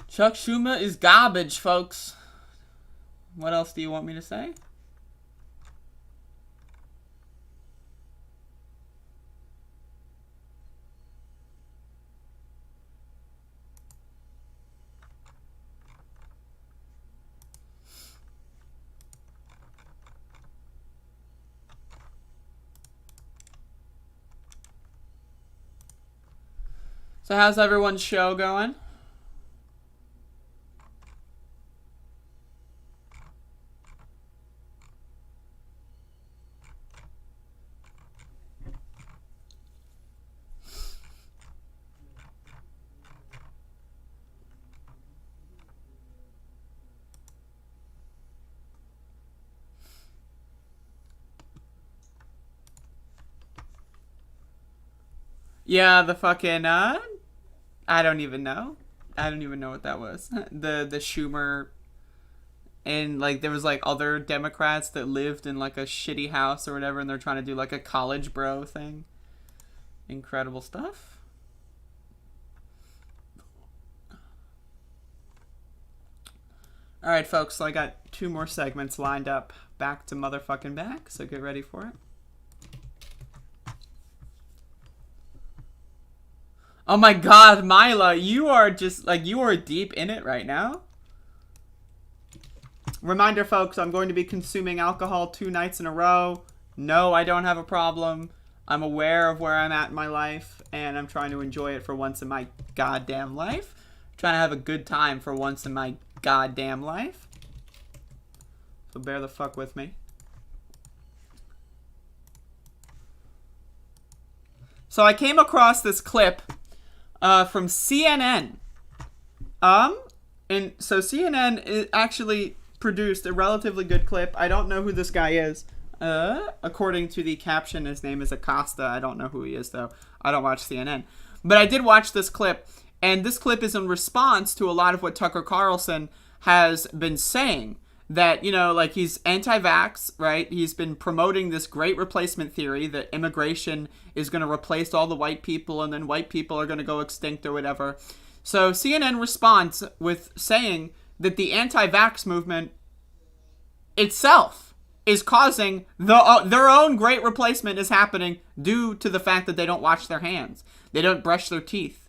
Chuck Schumer is garbage, folks. What else do you want me to say? So how's everyone's show going? Yeah, the fucking, I don't even know. I don't even know what that was. The Schumer, and like there was like other Democrats that lived in like a shitty house or whatever, and they're trying to do like a college bro thing. Incredible stuff. All right, folks, so I got 2 more segments lined up back to motherfucking back, so get ready for it. Oh my god, Mila, you are just, like, you are deep in it right now. Reminder, folks, I'm going to be consuming alcohol 2 nights in a row. No, I don't have a problem. I'm aware of where I'm at in my life, and I'm trying to enjoy it for once in my goddamn life. I'm trying to have a good time for once in my goddamn life. So bear the fuck with me. So I came across this clip from CNN. And so CNN actually produced a relatively good clip. I don't know who this guy is. According to the caption, his name is Acosta. I don't know who he is, though. I don't watch CNN. But I did watch this clip, and this clip is in response to a lot of what Tucker Carlson has been saying. That, you know, like, he's anti-vax, right? He's been promoting this great replacement theory that immigration is going to replace all the white people and then white people are going to go extinct or whatever. So CNN responds with saying that the anti-vax movement itself is causing their own great replacement is happening due to the fact that they don't wash their hands. They don't brush their teeth.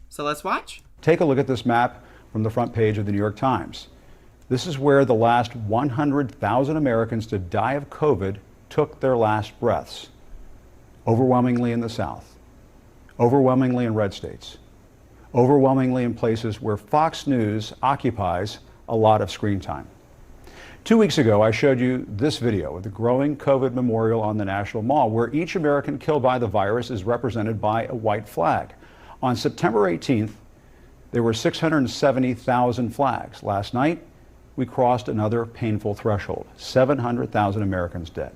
So let's watch. Take a look at this map from the front page of the New York Times. This is where the last 100,000 Americans to die of COVID took their last breaths. Overwhelmingly in the South, overwhelmingly in red states, overwhelmingly in places where Fox News occupies a lot of screen time. 2 weeks ago, I showed you this video of the growing COVID memorial on the National Mall, where each American killed by the virus is represented by a white flag. On September 18th, there were 670,000 flags. Last night, we crossed another painful threshold, 700,000 Americans dead.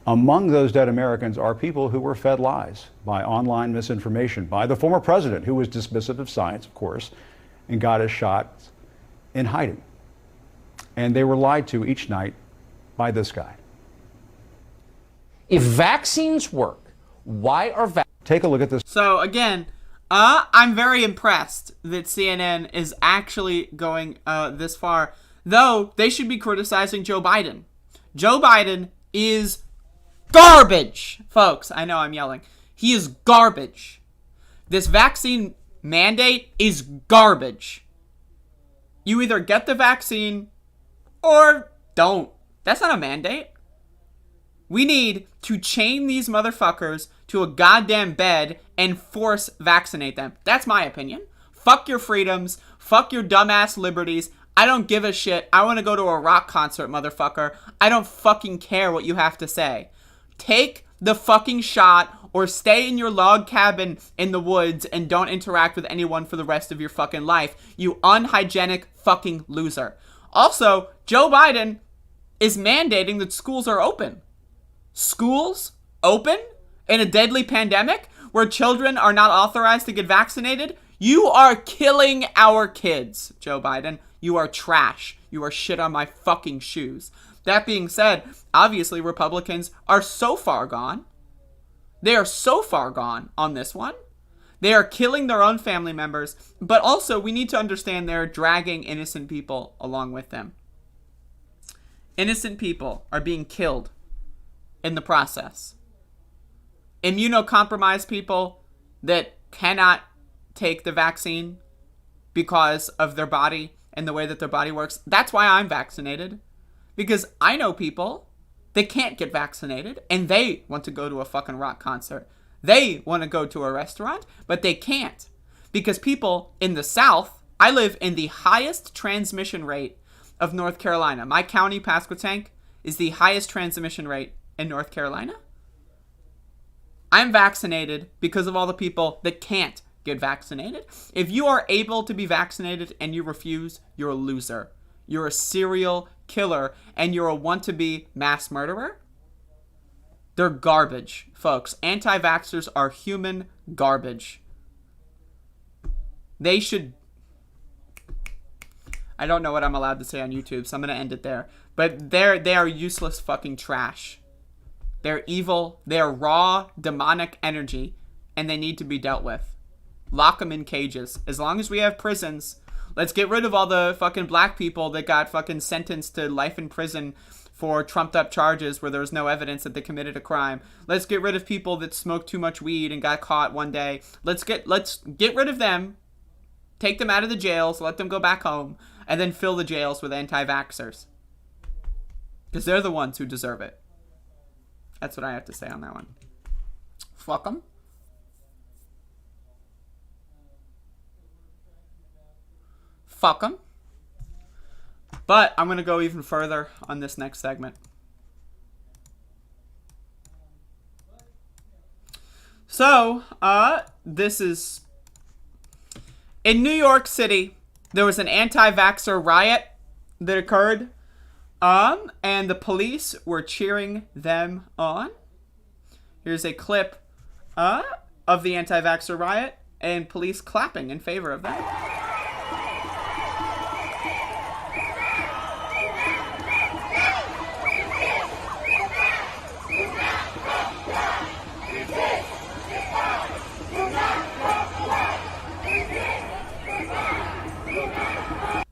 Among those dead Americans are people who were fed lies by online misinformation, by the former president, who was dismissive of science, of course, and got his shot in hiding. And they were lied to each night by this guy. If vaccines work, why are Take a look at this. So again, I'm very impressed that CNN is actually going this far, though they should be criticizing Joe Biden. Joe Biden is garbage, folks. I know I'm yelling. He is garbage. This vaccine mandate is garbage. You either get the vaccine or don't. That's not a mandate. We need to chain these motherfuckers to a goddamn bed and force vaccinate them. That's my opinion. Fuck your freedoms. Fuck your dumbass liberties. I don't give a shit. I want to go to a rock concert, motherfucker. I don't fucking care what you have to say. Take the fucking shot or stay in your log cabin in the woods and don't interact with anyone for the rest of your fucking life. You unhygienic fucking loser. Also, Joe Biden is mandating that schools are open. Schools open in a deadly pandemic where children are not authorized to get vaccinated? You are killing our kids, Joe Biden. You are trash. You are shit on my fucking shoes. That being said, obviously Republicans are so far gone. They are so far gone on this one. They are killing their own family members, but also we need to understand they're dragging innocent people along with them. Innocent people are being killed in the process. Immunocompromised people that cannot take the vaccine because of their body and the way that their body works. That's why I'm vaccinated. Because I know people that can't get vaccinated and they want to go to a fucking rock concert. They want to go to a restaurant, but they can't. Because people in the South, I live in the highest transmission rate of North Carolina. My county, Pasquotank, is the highest transmission rate in North Carolina. I'm vaccinated because of all the people that can't get vaccinated. If you are able to be vaccinated and you refuse, you're a loser. You're a serial killer and you're a want-to-be mass murderer. They're garbage, folks. Anti-vaxxers are human garbage. They should... I don't know what I'm allowed to say on YouTube, so I'm going to end it there. But they are useless fucking trash. They're evil. They're raw, demonic energy, and they need to be dealt with. Lock them in cages. As long as we have prisons, let's get rid of all the fucking black people that got fucking sentenced to life in prison for trumped up charges where there was no evidence that they committed a crime. Let's get rid of people that smoked too much weed and got caught one day. Let's get rid of them. Take them out of the jails, let them go back home, and then fill the jails with anti-vaxxers. Because they're the ones who deserve it. That's what I have to say on that one. Fuck them. Fuck them. But I'm going to go even further on this next segment. So, this is... In New York City, there was an anti-vaxxer riot that occurred. And the police were cheering them on. Here's a clip of the anti-vaxxer riot and police clapping in favor of them.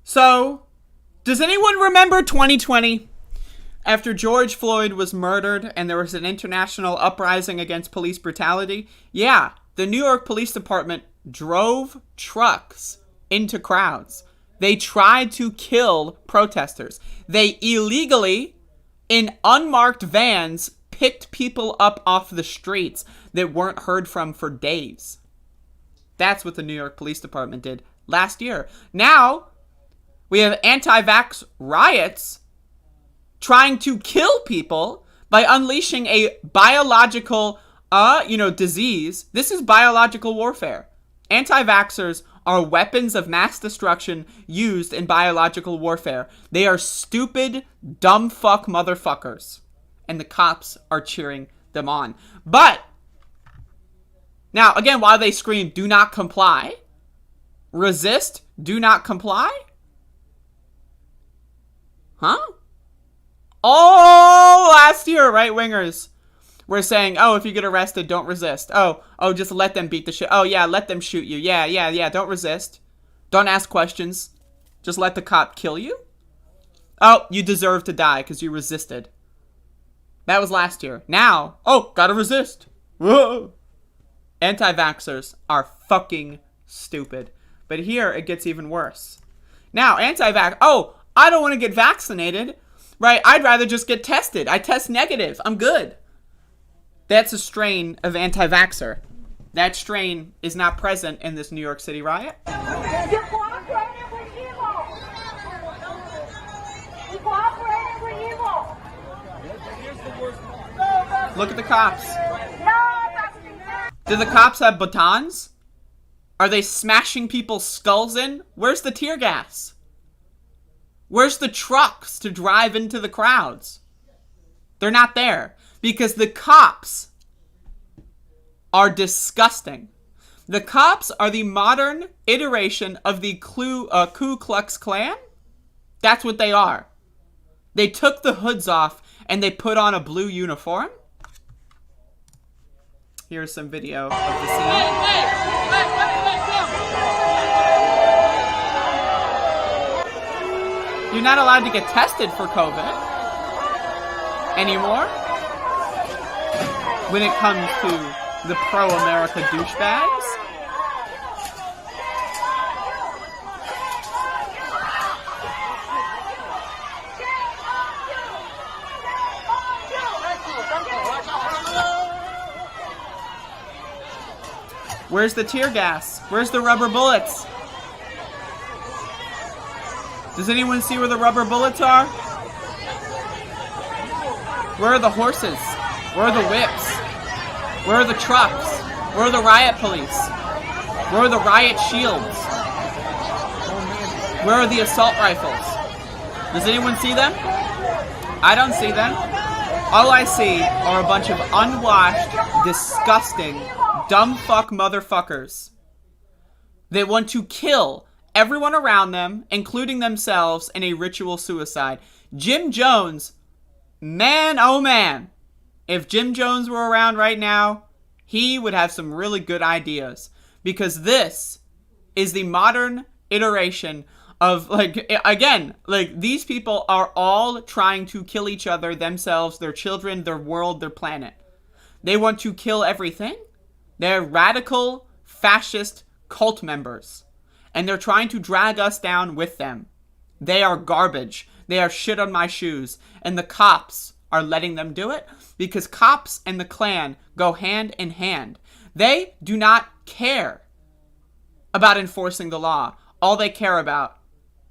So, does anyone remember 2020? After George Floyd was murdered and there was an international uprising against police brutality, yeah, the New York Police Department drove trucks into crowds. They tried to kill protesters. They illegally, in unmarked vans, picked people up off the streets that weren't heard from for days. That's what the New York Police Department did last year. Now, we have anti-vax riots trying to kill people by unleashing a biological, disease. This is biological warfare. Anti-vaxxers are weapons of mass destruction used in biological warfare. They are stupid, dumb fuck motherfuckers. And the cops are cheering them on. But, now, again, while they scream, do not comply, resist, do not comply? Huh? All last year, right-wingers were saying, oh, if you get arrested, don't resist. Oh, just let them beat the shit. Oh, yeah, let them shoot you. Yeah, don't resist. Don't ask questions. Just let the cop kill you. Oh, you deserve to die because you resisted. That was last year. Now, gotta resist. Whoa. Anti-vaxxers are fucking stupid. But here, it gets even worse. Now, anti-vax... Oh, I don't want to get vaccinated. Right, I'd rather just get tested. I test negative. I'm good. That's a strain of anti-vaxxer. That strain is not present in this New York City riot. You're cooperating with evil. You're cooperating with evil. Look at the cops. Do the cops have batons? Are they smashing people's skulls in? Where's the tear gas? Where's the trucks to drive into the crowds? They're not there because the cops are disgusting. The cops are the modern iteration of the Ku Klux Klan. That's what they are. They took the hoods off and they put on a blue uniform. Here's some video of the scene. You're not allowed to get tested for COVID anymore when it comes to the pro-America douchebags. Where's the tear gas? Where's the rubber bullets? Does anyone see where the rubber bullets are? Where are the horses? Where are the whips? Where are the trucks? Where are the riot police? Where are the riot shields? Where are the assault rifles? Does anyone see them? I don't see them. All I see are a bunch of unwashed, disgusting, dumb fuck motherfuckers. They want to kill everyone around them, including themselves, in a ritual suicide. Jim Jones, man, oh man. If Jim Jones were around right now, he would have some really good ideas. Because this is the modern iteration of, these people are all trying to kill each other, themselves, their children, their world, their planet. They want to kill everything. They're radical, fascist cult members. And they're trying to drag us down with them. They are garbage. They are shit on my shoes. And the cops are letting them do it because cops and the Klan go hand in hand. They do not care about enforcing the law. All they care about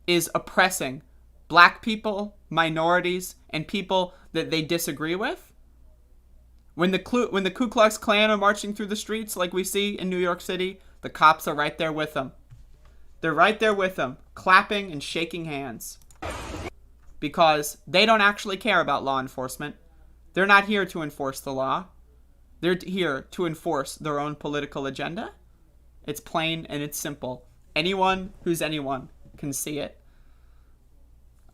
is oppressing black people, minorities, and people that they disagree with. When the Ku Klux Klan are marching through the streets like we see in New York City, the cops are right there with them. They're right there with them, clapping and shaking hands. Because they don't actually care about law enforcement. They're not here to enforce the law. They're here to enforce their own political agenda. It's plain and it's simple. Anyone who's anyone can see it.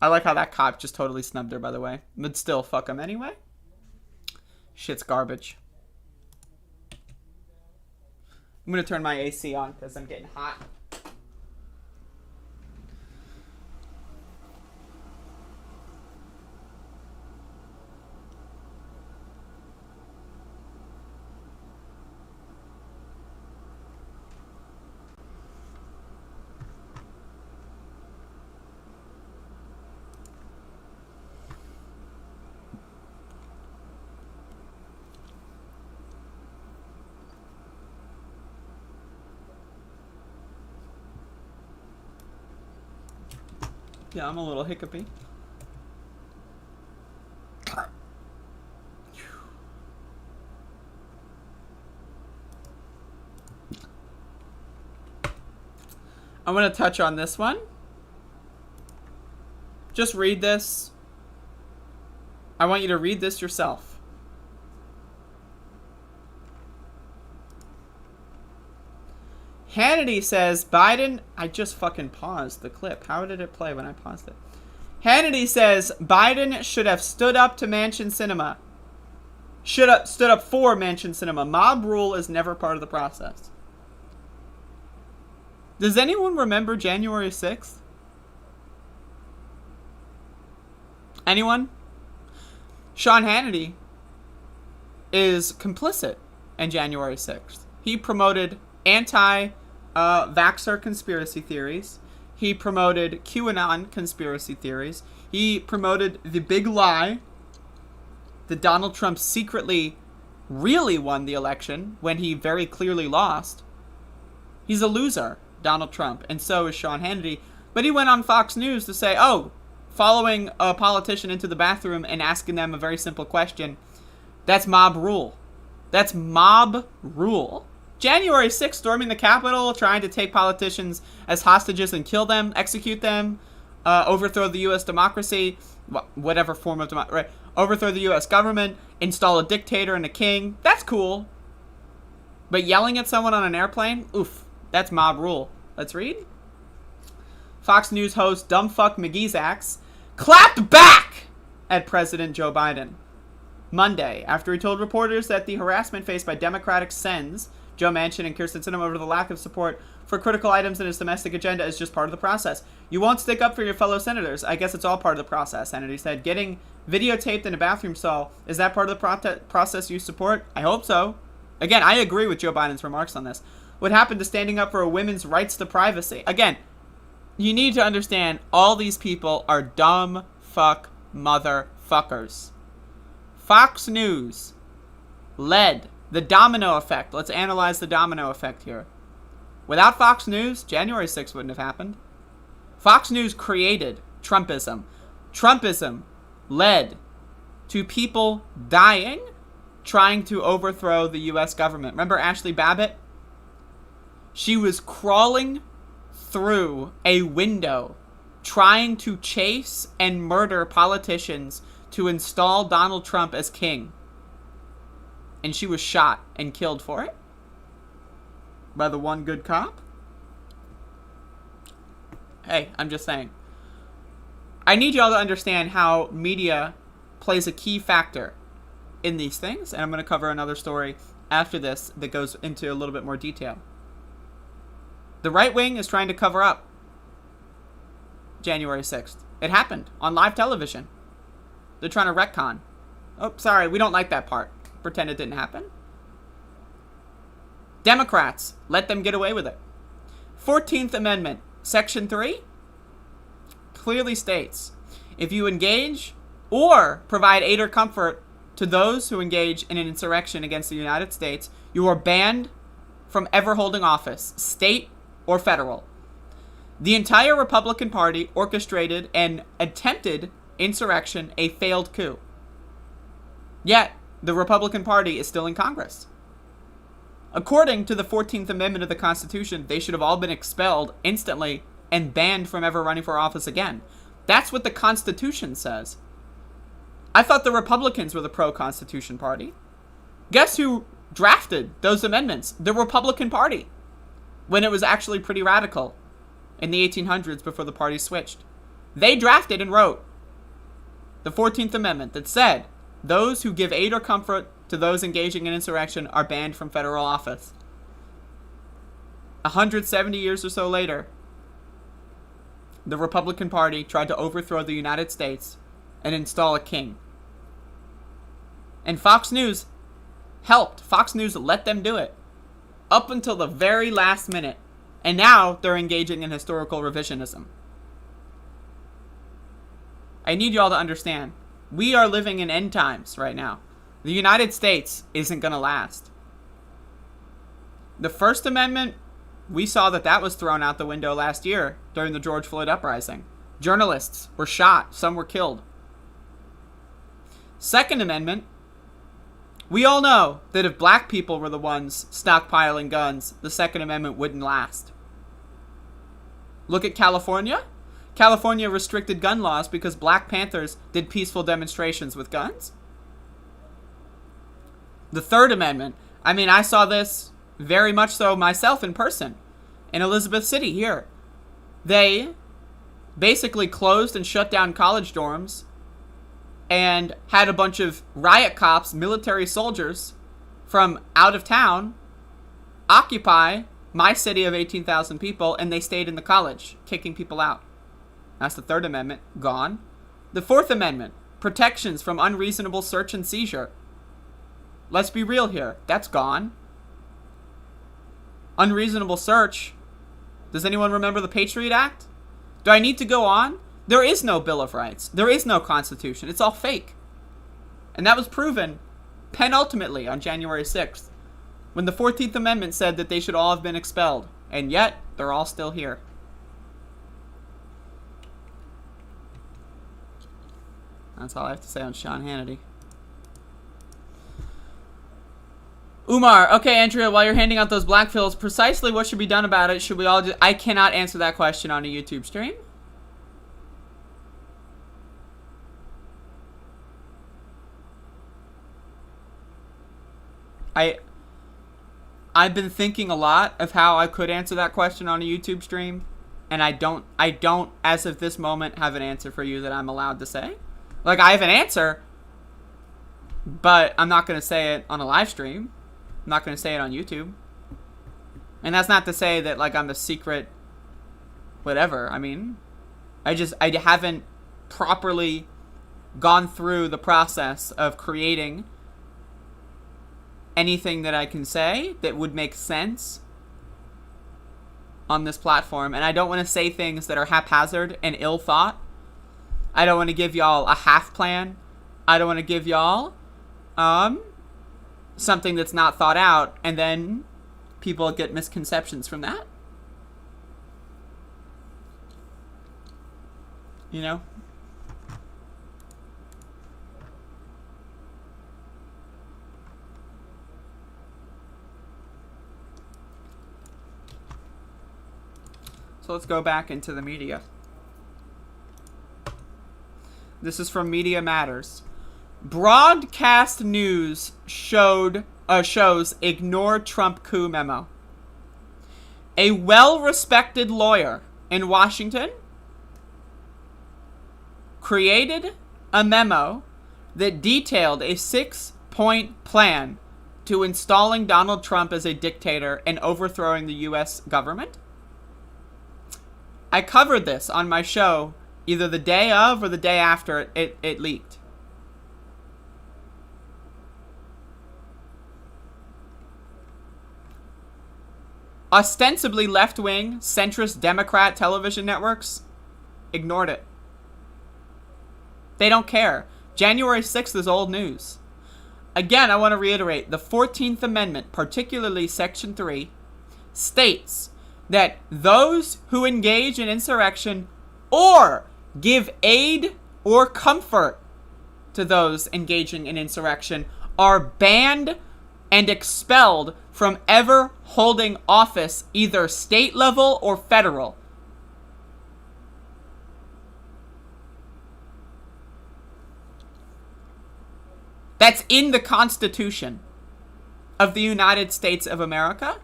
I like how that cop just totally snubbed her, by the way. But still, fuck him anyway. Shit's garbage. I'm gonna turn my AC on because I'm getting hot. Yeah, I'm a little hiccupy. I'm going to touch on this one. Just read this. I want you to read this yourself. Hannity says Biden... I just fucking paused the clip. How did it play when I paused it? Hannity says Biden should have stood up to Manchin Cinema. Stood up for Manchin Cinema. Mob rule is never part of the process. Does anyone remember January 6th? Anyone? Sean Hannity is complicit in January 6th. He promoted anti-vaxxer conspiracy theories. He promoted QAnon conspiracy theories. He promoted the big lie that Donald Trump secretly really won the election when he very clearly lost. He's a loser, Donald Trump, and so is Sean Hannity. But he went on Fox News to say, oh, following a politician into the bathroom and asking them a very simple question, that's mob rule. That's mob rule. January 6th, storming the Capitol, trying to take politicians as hostages and kill them, execute them, overthrow the U.S. democracy, whatever form of democracy, right? Overthrow the U.S. government, install a dictator and a king. That's cool. But yelling at someone on an airplane? Oof. That's mob rule. Let's read. Fox News host Dumbfuck McGeezax clapped back at President Joe Biden Monday after he told reporters that the harassment faced by Democratic Sens, Joe Manchin and Kyrsten Sinema, over the lack of support for critical items in his domestic agenda is just part of the process. You won't stick up for your fellow senators. I guess it's all part of the process, Hannity said. Getting videotaped in a bathroom stall, is that part of the process you support? I hope so. Again, I agree with Joe Biden's remarks on this. What happened to standing up for a women's rights to privacy? Again, you need to understand all these people are dumb fuck motherfuckers. Fox News led the domino effect. Let's analyze the domino effect here. Without Fox News, January 6th wouldn't have happened. Fox News created Trumpism. Trumpism led to people dying trying to overthrow the U.S. government. Remember Ashley Babbitt? She was crawling through a window trying to chase and murder politicians to install Donald Trump as king. And she was shot and killed for it by the one good cop. Hey, I'm just saying. I need y'all to understand how media plays a key factor in these things. And I'm going to cover another story after this that goes into a little bit more detail. The right wing is trying to cover up January 6th. It happened on live television. They're trying to retcon. Oh, sorry, we don't like that part. Pretend it didn't happen. Democrats, let them get away with it. 14th Amendment, Section 3, clearly states, if you engage or provide aid or comfort to those who engage in an insurrection against the United States, you are banned from ever holding office, state or federal. The entire Republican Party orchestrated an attempted insurrection, a failed coup. Yet, the Republican Party is still in Congress. According to the 14th Amendment of the Constitution, they should have all been expelled instantly and banned from ever running for office again. That's what the Constitution says. I thought the Republicans were the pro-Constitution party. Guess who drafted those amendments? The Republican Party. When it was actually pretty radical in the 1800s before the party switched. They drafted and wrote the 14th Amendment that said those who give aid or comfort to those engaging in insurrection are banned from federal office. 170 years or so later, the Republican Party tried to overthrow the United States and install a king. And Fox News helped. Fox News let them do it up until the very last minute. And now they're engaging in historical revisionism. I need y'all to understand. We are living in end times right now. The United States isn't going to last. The First Amendment, we saw that was thrown out the window last year during the George Floyd uprising. Journalists were shot. Some were killed. Second Amendment. We all know that if black people were the ones stockpiling guns, the Second Amendment wouldn't last. Look at California. California restricted gun laws because Black Panthers did peaceful demonstrations with guns. The Third Amendment. I mean, I saw this very much so myself in person in Elizabeth City here. They basically closed and shut down college dorms and had a bunch of riot cops, military soldiers from out of town occupy my city of 18,000 people, and they stayed in the college, kicking people out. That's the Third Amendment, gone. The Fourth Amendment, protections from unreasonable search and seizure. Let's be real here, that's gone. Unreasonable search. Does anyone remember the Patriot Act? Do I need to go on? There is no Bill of Rights. There is no Constitution. It's all fake. And that was proven penultimately on January 6th, when the 14th Amendment said that they should all have been expelled. And yet, they're all still here. That's all I have to say on Sean Hannity. Umar, okay, Andrea, while you're handing out those black fills, precisely what should be done about it? Should we all just... I cannot answer that question on a YouTube stream. I've been thinking a lot of how I could answer that question on a YouTube stream, and I don't, as of this moment, have an answer for you that I'm allowed to say. Like, I have an answer, but I'm not going to say it on a live stream. I'm not going to say it on YouTube. And that's not to say that, like, I'm a secret whatever. I mean, I haven't properly gone through the process of creating anything that I can say that would make sense on this platform. And I don't want to say things that are haphazard and ill thought. I don't want to give y'all a half plan. I don't want to give y'all something that's not thought out, and then people get misconceptions from that. You know? So let's go back into the media. This is from Media Matters. Broadcast news shows ignore Trump coup memo. A well-respected lawyer in Washington created a memo that detailed a 6-point plan to installing Donald Trump as a dictator and overthrowing the U.S. government. I covered this on my show either the day of or the day after it leaked. Ostensibly left-wing, centrist Democrat television networks ignored it. They don't care. January 6th is old news. Again, I want to reiterate, the 14th Amendment, particularly Section 3, states that those who engage in insurrection or give aid or comfort to those engaging in insurrection are banned and expelled from ever holding office, either state level or federal. That's in the Constitution of the United States of America.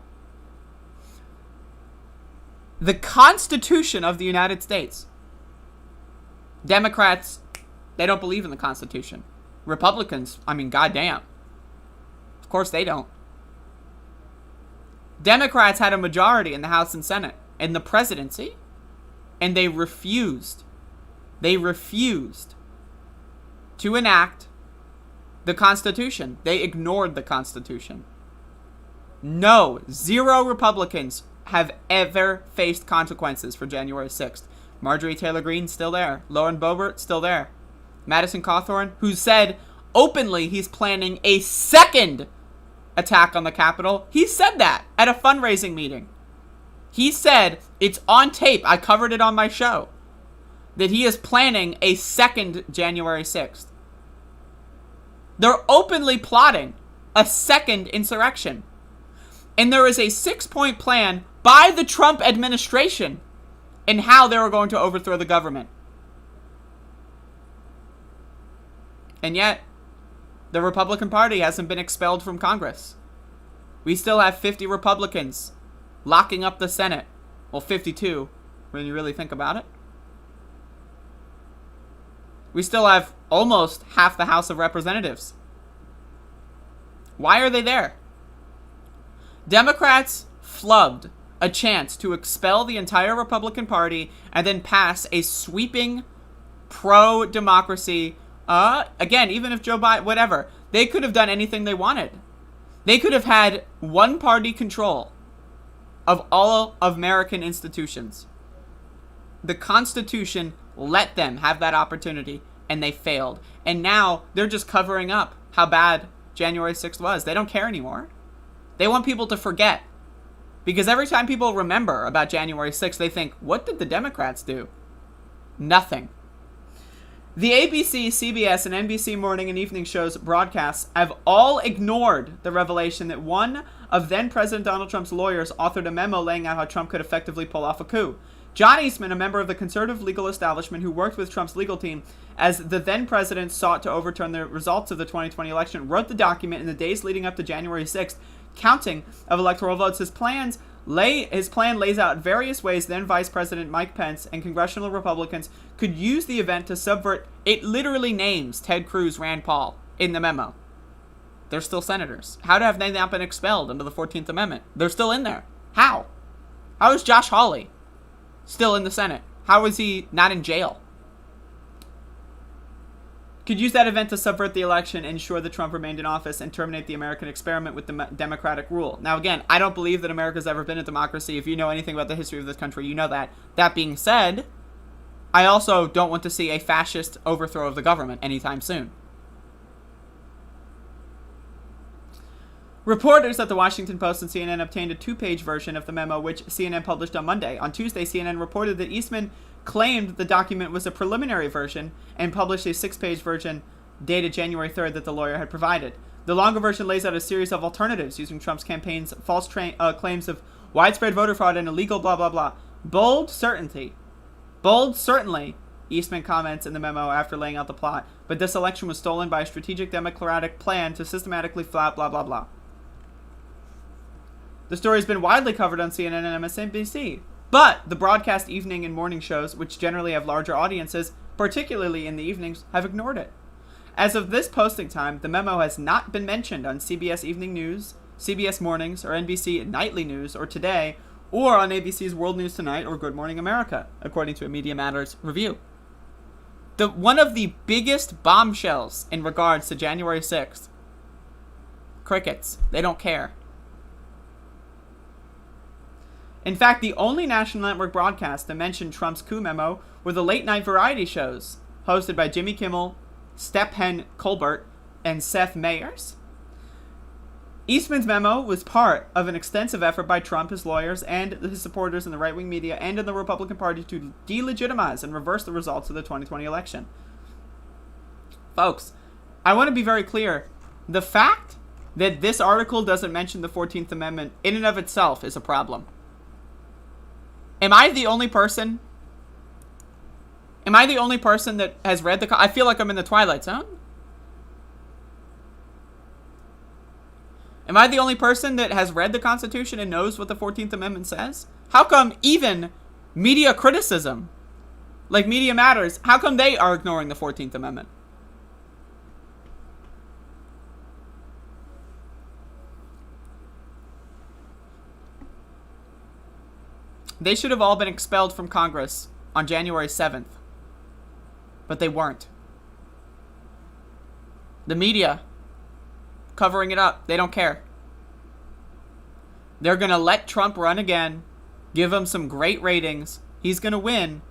The Constitution of the United States. Democrats, they don't believe in the Constitution. Republicans, I mean, goddamn. Of course they don't. Democrats had a majority in the House and Senate and the presidency, and they refused. They refused to enact the Constitution. They ignored the Constitution. No, 0 Republicans have ever faced consequences for January 6th. Marjorie Taylor Greene still there. Lauren Boebert still there. Madison Cawthorn, who said openly he's planning a second attack on the Capitol. He said that at a fundraising meeting. He said, it's on tape. I covered it on my show. that he is planning a second January 6th. They're openly plotting a second insurrection. And there is a 6-point plan by the Trump administration in how they were going to overthrow the government. And yet, the Republican Party hasn't been expelled from Congress. We still have 50 Republicans locking up the Senate. Well, 52, when you really think about it. We still have almost half the House of Representatives. Why are they there? Democrats flubbed a chance to expel the entire Republican Party and then pass a sweeping pro-democracy, again, even if Joe Biden, whatever, they could have done anything they wanted. They could have had one-party control of all American institutions. The Constitution let them have that opportunity, and they failed. And now they're just covering up how bad January 6th was. They don't care anymore. They want people to forget. Because every time people remember about January 6th, they think, what did the Democrats do? Nothing. The ABC, CBS, and NBC morning and evening shows broadcasts have all ignored the revelation that one of then-President Donald Trump's lawyers authored a memo laying out how Trump could effectively pull off a coup. John Eastman, a member of the conservative legal establishment who worked with Trump's legal team as the then-president sought to overturn the results of the 2020 election, wrote the document in the days leading up to January 6th, counting of electoral votes. His plan lays out various ways then Vice President Mike Pence and congressional Republicans could use the event to subvert. It literally names Ted Cruz, Rand Paul in the memo. They're still senators. How have they not been expelled under the 14th Amendment? They're still in there. How? How is Josh Hawley still in the Senate? How is he not in jail? Could use that event to subvert the election, ensure that Trump remained in office, and terminate the American experiment with the democratic rule. Now, again, I don't believe that America's ever been a democracy. If you know anything about the history of this country, you know that. That being said, I also don't want to see a fascist overthrow of the government anytime soon. Reporters at the Washington Post and CNN obtained a 2-page version of the memo, which CNN published on Monday. On Tuesday, CNN reported that Eastman claimed the document was a preliminary version and published a 6-page version dated January 3rd that the lawyer had provided. The longer version lays out a series of alternatives using Trump's campaign's false claims of widespread voter fraud and illegal blah blah blah. Bold certainly, Eastman comments in the memo after laying out the plot, but this election was stolen by a strategic democratic plan to systematically flout blah blah blah. The story has been widely covered on CNN and MSNBC, but the broadcast evening and morning shows, which generally have larger audiences, particularly in the evenings, have ignored it. As of this posting time, the memo has not been mentioned on CBS Evening News, CBS Mornings, or NBC Nightly News, or Today, or on ABC's World News Tonight or Good Morning America, according to a Media Matters review. One of the biggest bombshells in regards to January 6th, crickets. They don't care. In fact, the only national network broadcast that mentioned Trump's coup memo were the late-night variety shows hosted by Jimmy Kimmel, Stephen Colbert, and Seth Meyers. Eastman's memo was part of an extensive effort by Trump, his lawyers, and his supporters in the right-wing media and in the Republican Party to delegitimize and reverse the results of the 2020 election. Folks, I want to be very clear. The fact that this article doesn't mention the 14th Amendment in and of itself is a problem. Am I the only person that has read the... I feel like I'm in the Twilight Zone. Am I the only person that has read the Constitution and knows what the 14th Amendment says? How come even media criticism, like Media Matters, how come they are ignoring the 14th Amendment? They should have all been expelled from Congress on January 7th. But they weren't. The media, covering it up. They don't care. They're going to let Trump run again, give him some great ratings. He's going to win.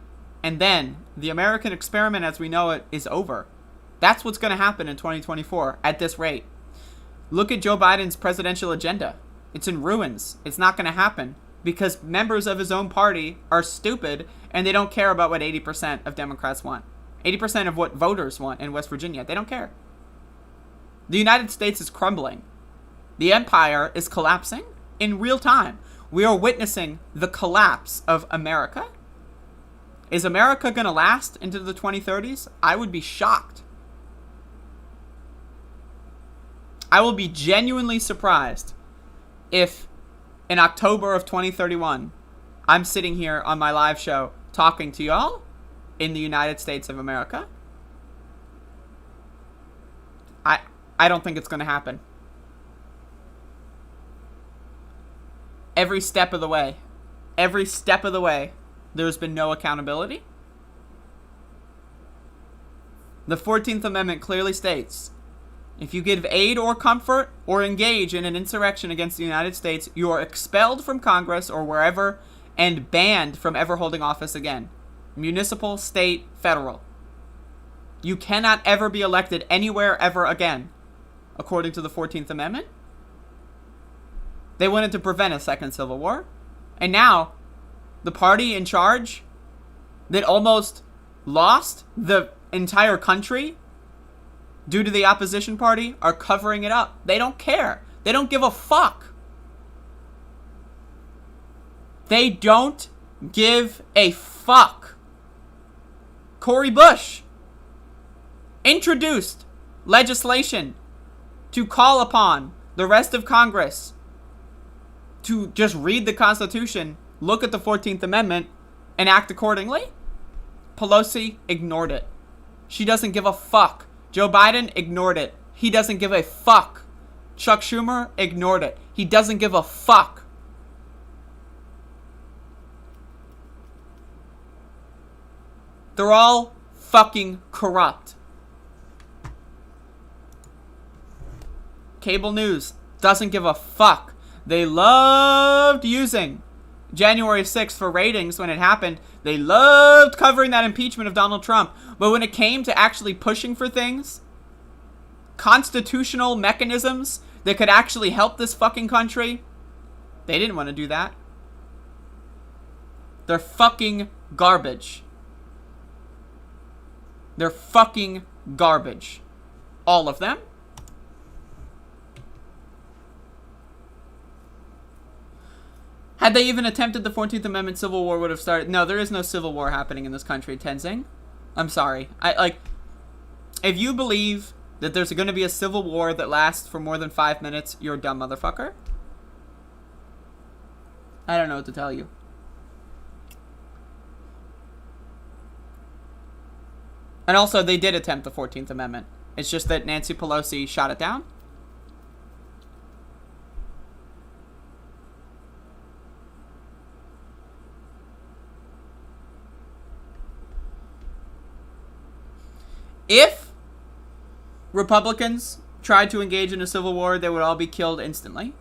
And then the American experiment as we know it is over. That's what's going to happen in 2024 at this rate. Look at Joe Biden's presidential agenda. It's in ruins. It's not going to happen. because members of his own party are stupid and they don't care about what 80% of Democrats want. 80% of what voters want in West Virginia. They don't care. The United States is crumbling. The empire is collapsing in real time. We are witnessing the collapse of America. Is America going to last into the 2030s? I would be shocked. I will be genuinely surprised if in October of 2031, I'm sitting here on my live show talking to y'all in the United States of America. I don't think it's going to happen. Every step of the way, there's been no accountability. The 14th Amendment clearly states, if you give aid or comfort or engage in an insurrection against the United States, you are expelled from Congress or wherever and banned from ever holding office again. Municipal, state, federal. You cannot ever be elected anywhere ever again, according to the 14th Amendment. They wanted to prevent a second civil war. And now, the party in charge that almost lost the entire country due to the opposition party are covering it up. They don't care. They don't give a fuck. They don't give a fuck. Cory Bush introduced legislation to call upon the rest of Congress to just read the Constitution, look at the 14th Amendment, and act accordingly. Pelosi ignored it. She doesn't give a fuck. Joe Biden ignored it. He doesn't give a fuck. Chuck Schumer ignored it. He doesn't give a fuck. They're all fucking corrupt. Cable news doesn't give a fuck. They loved using January 6th for ratings when it happened. They loved covering that impeachment of Donald Trump. But when it came to actually pushing for things, constitutional mechanisms that could actually help this fucking country, they didn't want to do that. They're fucking garbage. They're fucking garbage. All of them. Had they even attempted the 14th Amendment, civil war would have started. No, there is no civil war happening in this country, Tenzing. I'm sorry. If you believe that there's going to be a civil war that lasts for more than 5 minutes, you're a dumb motherfucker. I don't know what to tell you. And also, they did attempt the 14th Amendment. It's just that Nancy Pelosi shot it down. If Republicans tried to engage in a civil war, they would all be killed instantly.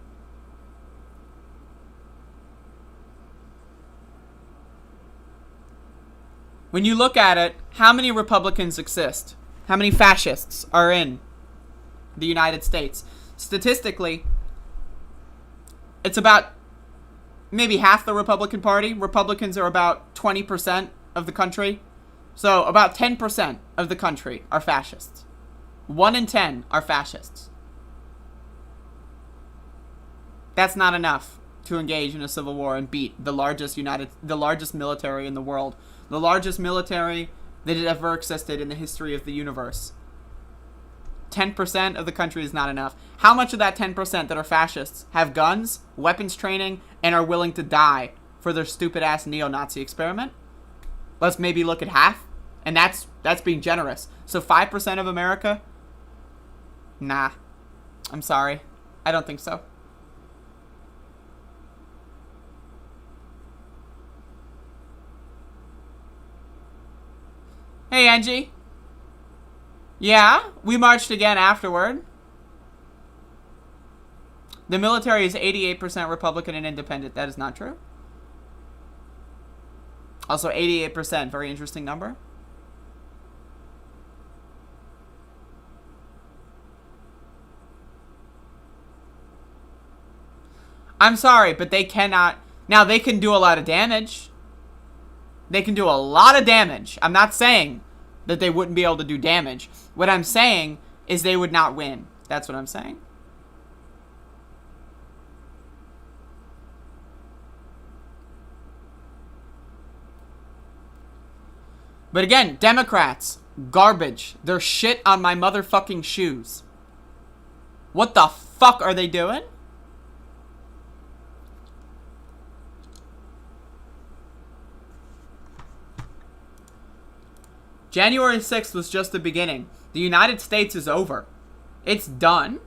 When you look at it, how many Republicans exist? How many fascists are in the United States? Statistically, it's about maybe half the Republican Party. Republicans are about 20% of the country. So about 10% of the country are fascists. 1 in 10 are fascists. That's not enough to engage in a civil war and beat the largest military in the world. The largest military that had ever existed in the history of the universe. 10% of the country is not enough. How much of that 10% that are fascists have guns, weapons training, and are willing to die for their stupid-ass neo-Nazi experiment? Let's maybe look at half. And that's being generous. So 5% of America? Nah. I'm sorry. I don't think so. Hey, Angie. Yeah, we marched again afterward. The military is 88% Republican and independent. That is not true. Also, 88%, very interesting number. I'm sorry, but they cannot Now, they can do a lot of damage. They can do a lot of damage. I'm not saying that they wouldn't be able to do damage. What I'm saying is they would not win. That's what I'm saying. But again, Democrats, garbage. They're shit on my motherfucking shoes. What the fuck are they doing? January 6th was just the beginning. The United States is over. It's done.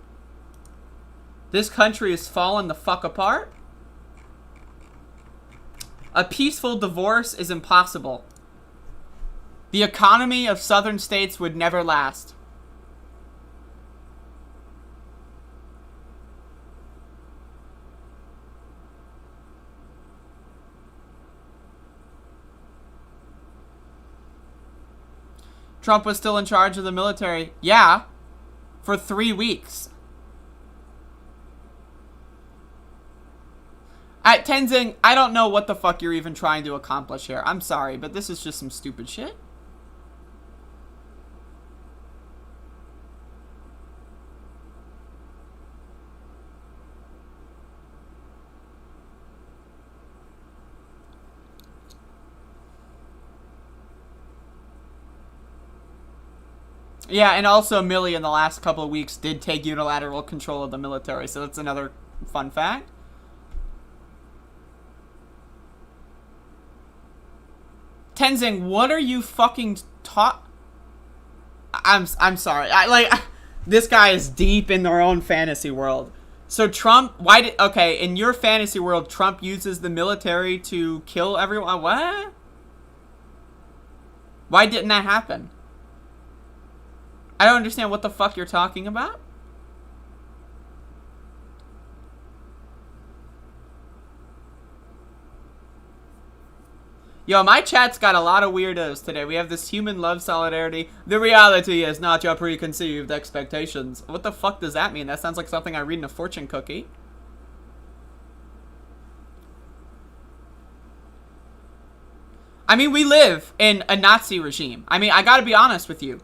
This country is falling the fuck apart. A peaceful divorce is impossible. The economy of southern states would never last. Trump was still in charge of the military. Yeah. For 3 weeks. At Tenzing, I don't know what the fuck you're even trying to accomplish here. I'm sorry, but this is just some stupid shit. Yeah, and also Milley in the last couple of weeks did take unilateral control of the military, so that's another fun fact. Tenzing, what are you fucking I'm sorry. This guy is deep in their own fantasy world. So Trump, okay, in your fantasy world, Trump uses the military to kill everyone? What? Why didn't that happen? I don't understand what the fuck you're talking about. Yo, my chat's got a lot of weirdos today. We have this human love solidarity. The reality is not your preconceived expectations. What the fuck does that mean? That sounds like something I read in a fortune cookie. I mean, we live in a Nazi regime. I mean, I gotta be honest with you.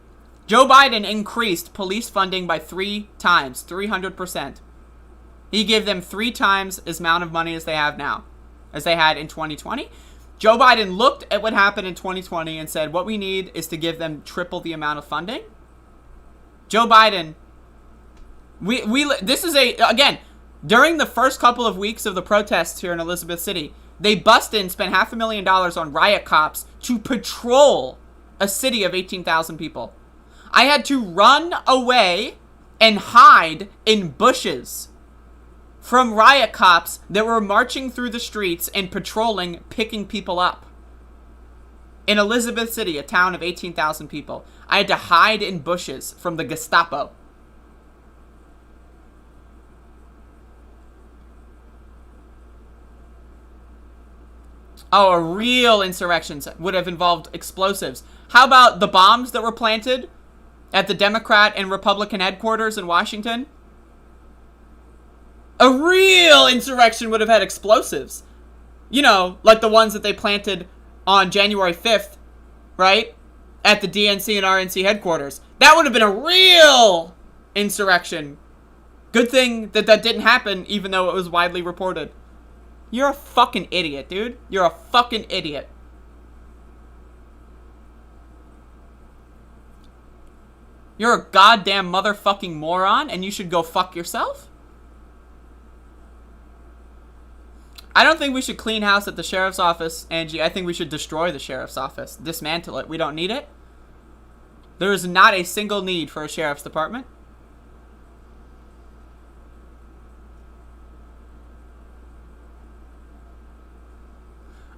Joe Biden increased police funding by 3 times, 300%. He gave them 3 times as amount of money as they have now, as they had in 2020. Joe Biden looked at what happened in 2020 and said, what we need is to give them triple the amount of funding. Joe Biden, this is again, during the first couple of weeks of the protests here in Elizabeth City, they busted and spent $500,000 on riot cops to patrol a city of 18,000 people. I had to run away and hide in bushes from riot cops that were marching through the streets and patrolling, picking people up. In Elizabeth City, a town of 18,000 people, I had to hide in bushes from the Gestapo. Oh, a real insurrection would have involved explosives. How about the bombs that were planted at the Democrat and Republican headquarters in Washington? A real insurrection would have had explosives. You know, like the ones that they planted on January 5th, right? At the DNC and RNC headquarters. That would have been a real insurrection. Good thing that that didn't happen, even though it was widely reported. You're a fucking idiot, dude. You're a fucking idiot. You're a goddamn motherfucking moron, and you should go fuck yourself? I don't think we should clean house at the sheriff's office, Angie. I think we should destroy the sheriff's office. Dismantle it. We don't need it. There is not a single need for a sheriff's department.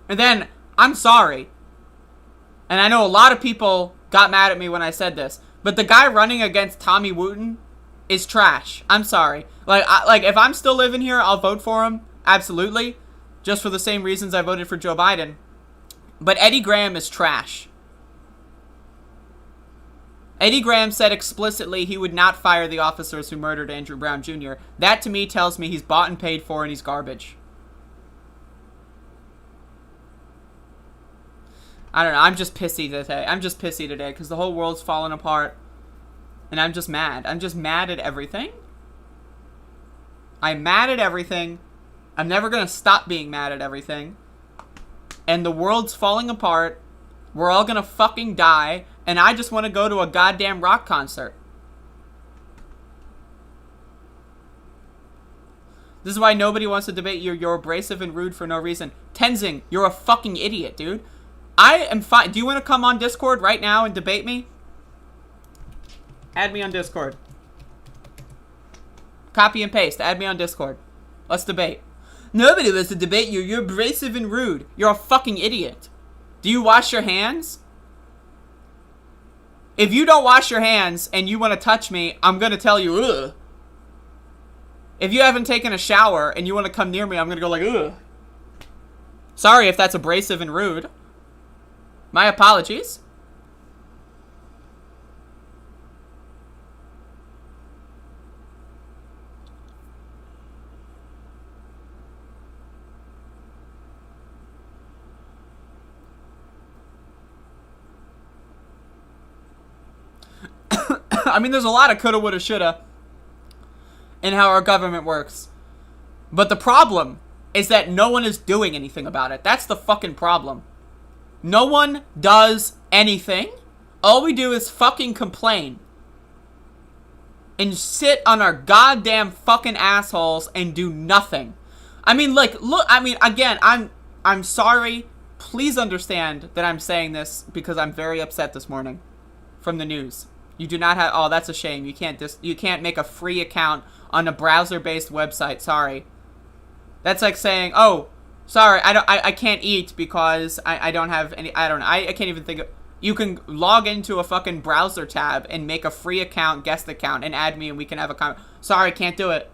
And then, I'm sorry. And I know a lot of people got mad at me when I said this. But the guy running against Tommy Wooten is trash. I'm sorry. Like if I'm still living here, I'll vote for him. Absolutely. Just for the same reasons I voted for Joe Biden. But Eddie Graham is trash. Eddie Graham said explicitly he would not fire the officers who murdered Andrew Brown Jr. That to me tells me he's bought and paid for and he's garbage. I don't know. I'm just pissy today. I'm just pissy today because the whole world's falling apart. And I'm just mad. I'm just mad at everything. I'm mad at everything. I'm never going to stop being mad at everything. And the world's falling apart. We're all going to fucking die. And I just want to go to a goddamn rock concert. This is why nobody wants to debate you. You're abrasive and rude for no reason. Tenzing, you're a fucking idiot, dude. I am fine. Do you want to come on Discord right now and debate me? Add me on Discord. Copy and paste. Add me on Discord. Let's debate. Nobody wants to debate you. You're abrasive and rude. You're a fucking idiot. Do you wash your hands? If you don't wash your hands and you want to touch me, I'm going to tell you, ugh. If you haven't taken a shower and you want to come near me, I'm going to go like, ugh. Sorry if that's abrasive and rude. My apologies. I mean, there's a lot of coulda, woulda, shoulda in how our government works. But the problem is that no one is doing anything about it. That's the fucking problem. No one does anything. All we do is fucking complain. And sit on our goddamn fucking assholes and do nothing. I mean, like, look, I mean, again, I'm sorry. Please understand that I'm saying this because I'm very upset this morning from the news. You do not have, oh, that's a shame. You can't make a free account on a browser-based website. Sorry. That's like saying, oh, sorry, I can't eat because I don't have any, I don't know. I can't even think of, you can log into a fucking browser tab and make a free account, guest account, and add me and we can have a comment. Sorry, can't do it.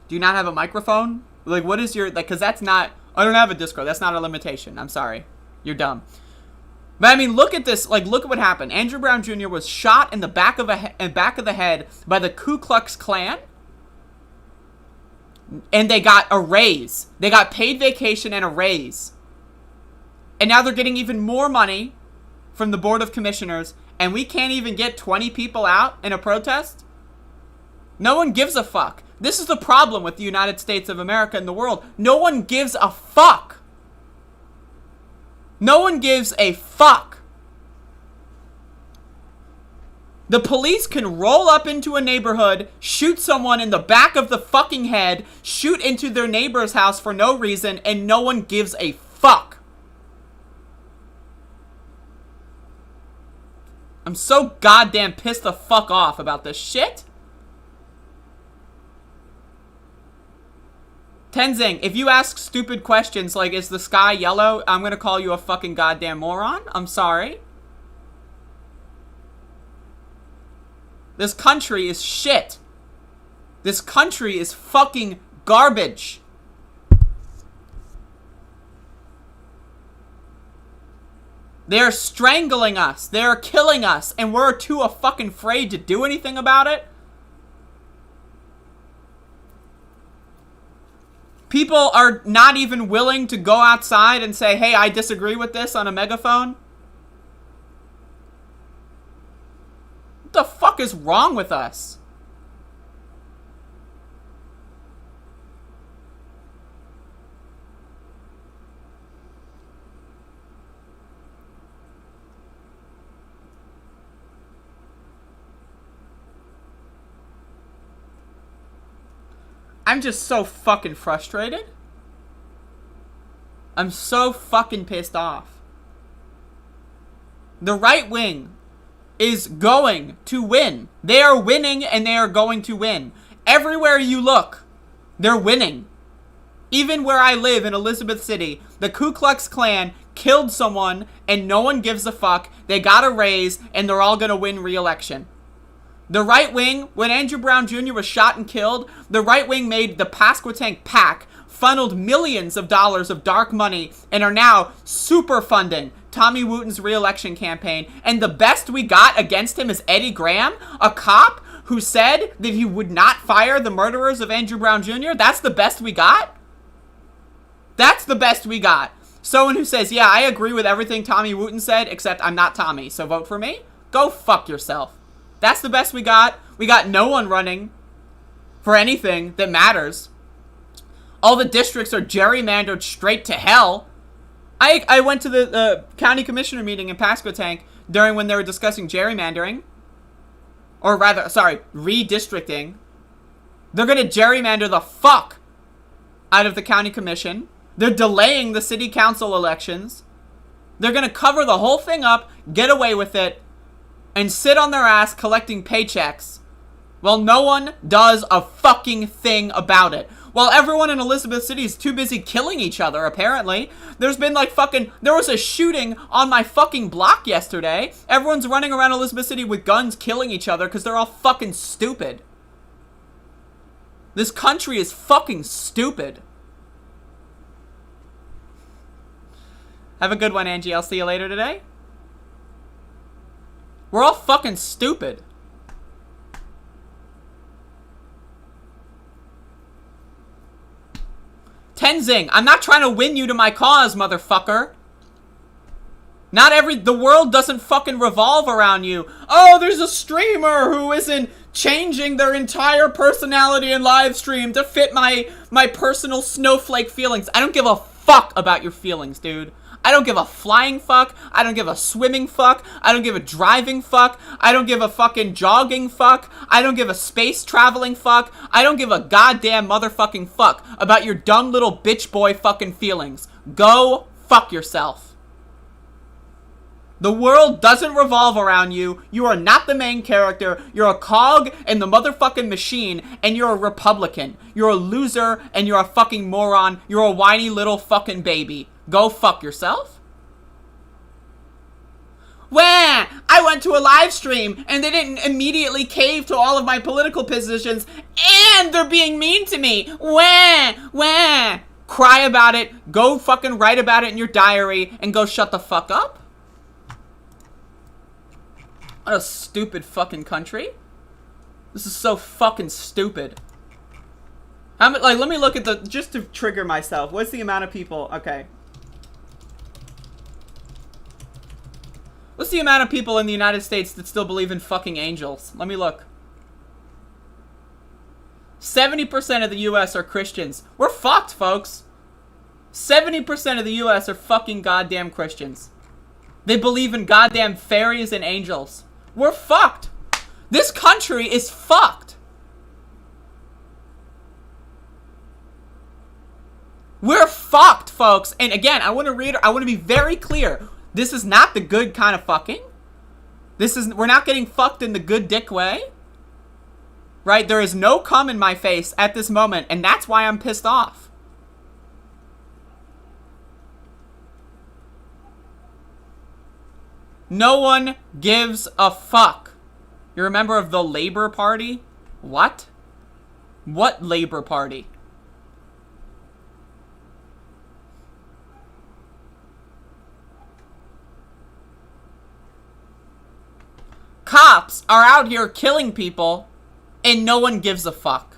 Do you not have a microphone? Like, what is your, like, because that's not, I don't have a Discord. That's not a limitation. I'm sorry. You're dumb. But I mean, look at this. Like, look at what happened. Andrew Brown Jr. was shot in the back of the head by the Ku Klux Klan, and they got a raise. They got paid vacation and a raise, and now they're getting even more money from the Board of Commissioners, and we can't even get 20 people out in a protest. No one gives a fuck. This is the problem with the United States of America and the world. No one gives a fuck. No one gives a fuck. The police can roll up into a neighborhood, shoot someone in the back of the fucking head, shoot into their neighbor's house for no reason, and no one gives a fuck. I'm so goddamn pissed the fuck off about this shit. Tenzing, if you ask stupid questions like, is the sky yellow? I'm gonna call you a fucking goddamn moron. I'm sorry. This country is shit. This country is fucking garbage. They're strangling us. They're killing us. And we're too fucking afraid to do anything about it. People are not even willing to go outside and say, hey, I disagree with this on a megaphone. What the fuck is wrong with us? I'm just so fucking frustrated. I'm so fucking pissed off. The right wing is going to win. They are winning and they are going to win. Everywhere you look, they're winning. Even where I live in Elizabeth City, the Ku Klux Klan killed someone and no one gives a fuck. They got a raise and they're all gonna win re-election. The right wing, when Andrew Brown Jr. was shot and killed, the right wing made the Pasquotank PAC, funneled millions of dollars of dark money, and are now super funding Tommy Wooten's re-election campaign. And the best we got against him is Eddie Graham, a cop who said that he would not fire the murderers of Andrew Brown Jr. That's the best we got? That's the best we got. Someone who says, yeah, I agree with everything Tommy Wooten said, except I'm not Tommy, so vote for me. Go fuck yourself. That's the best we got. We got no one running for anything that matters. All the districts are gerrymandered straight to hell. I went to the county commissioner meeting in Pasquotank during when they were discussing gerrymandering. Or rather, sorry, redistricting. They're going to gerrymander the fuck out of the county commission. They're delaying the city council elections. They're going to cover the whole thing up, get away with it, and sit on their ass collecting paychecks. Well, no one does a fucking thing about it. While everyone in Elizabeth City is too busy killing each other, apparently. There's been like there was a shooting on my fucking block yesterday. Everyone's running around Elizabeth City with guns killing each other because they're all fucking stupid. This country is fucking stupid. Have a good one, Angie. I'll see you later today. We're all fucking stupid. Tenzing, I'm not trying to win you to my cause, motherfucker. The world doesn't fucking revolve around you. Oh, there's a streamer who isn't changing their entire personality in live stream to fit my personal snowflake feelings. I don't give a fuck about your feelings, dude. I don't give a flying fuck. I don't give a swimming fuck. I don't give a driving fuck. I don't give a fucking jogging fuck. I don't give a space traveling fuck. I don't give a goddamn motherfucking fuck about your dumb little bitch boy fucking feelings. Go fuck yourself. The world doesn't revolve around you. You are not the main character. You're a cog in the motherfucking machine, and you're a Republican. You're a loser, and you're a fucking moron. You're a whiny little fucking baby. Go fuck yourself. Wah! I went to a live stream and they didn't immediately cave to all of my political positions and they're being mean to me. Wah! Wah! Cry about it. Go fucking write about it in your diary and go shut the fuck up. What a stupid fucking country. This is so fucking stupid. Let me look at just to trigger myself. What's the amount of people? Okay. What's the amount of people in the United States that still believe in fucking angels? Let me look. 70% of the U.S. are Christians. We're fucked, folks. 70% of the U.S. are fucking goddamn Christians. They believe in goddamn fairies and angels. We're fucked. This country is fucked. We're fucked, folks. And again, I want to be very clear. This is not the good kind of fucking. We're not getting fucked in the good dick way. Right? There is no cum in my face at this moment, and that's why I'm pissed off. No one gives a fuck. You're a member of the Labor Party? What? What Labor Party? Cops are out here killing people and no one gives a fuck.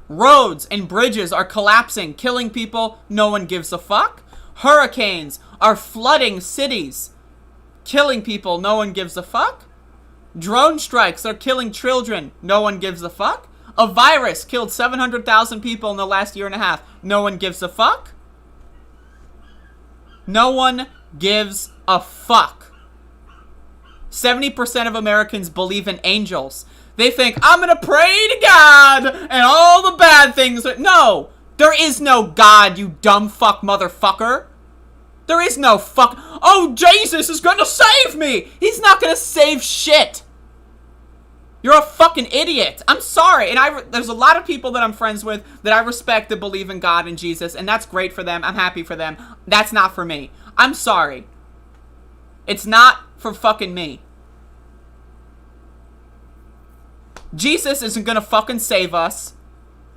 Roads and bridges are collapsing, killing people, no one gives a fuck. Hurricanes are flooding cities, killing people, no one gives a fuck. Drone strikes are killing children, no one gives a fuck. A virus killed 700,000 people in the last year and a half, no one gives a fuck. No one gives a fuck. 70% of Americans believe in angels. They think, I'm gonna pray to God and all the bad things. No, there is no God, you dumb fuck motherfucker. There is no fuck. Oh, Jesus is gonna save me. He's not gonna save shit. You're a fucking idiot. I'm sorry. And there's a lot of people that I'm friends with that I respect that believe in God and Jesus. And that's great for them. I'm happy for them. That's not for me. I'm sorry. It's not for fucking me. Jesus isn't gonna fucking save us.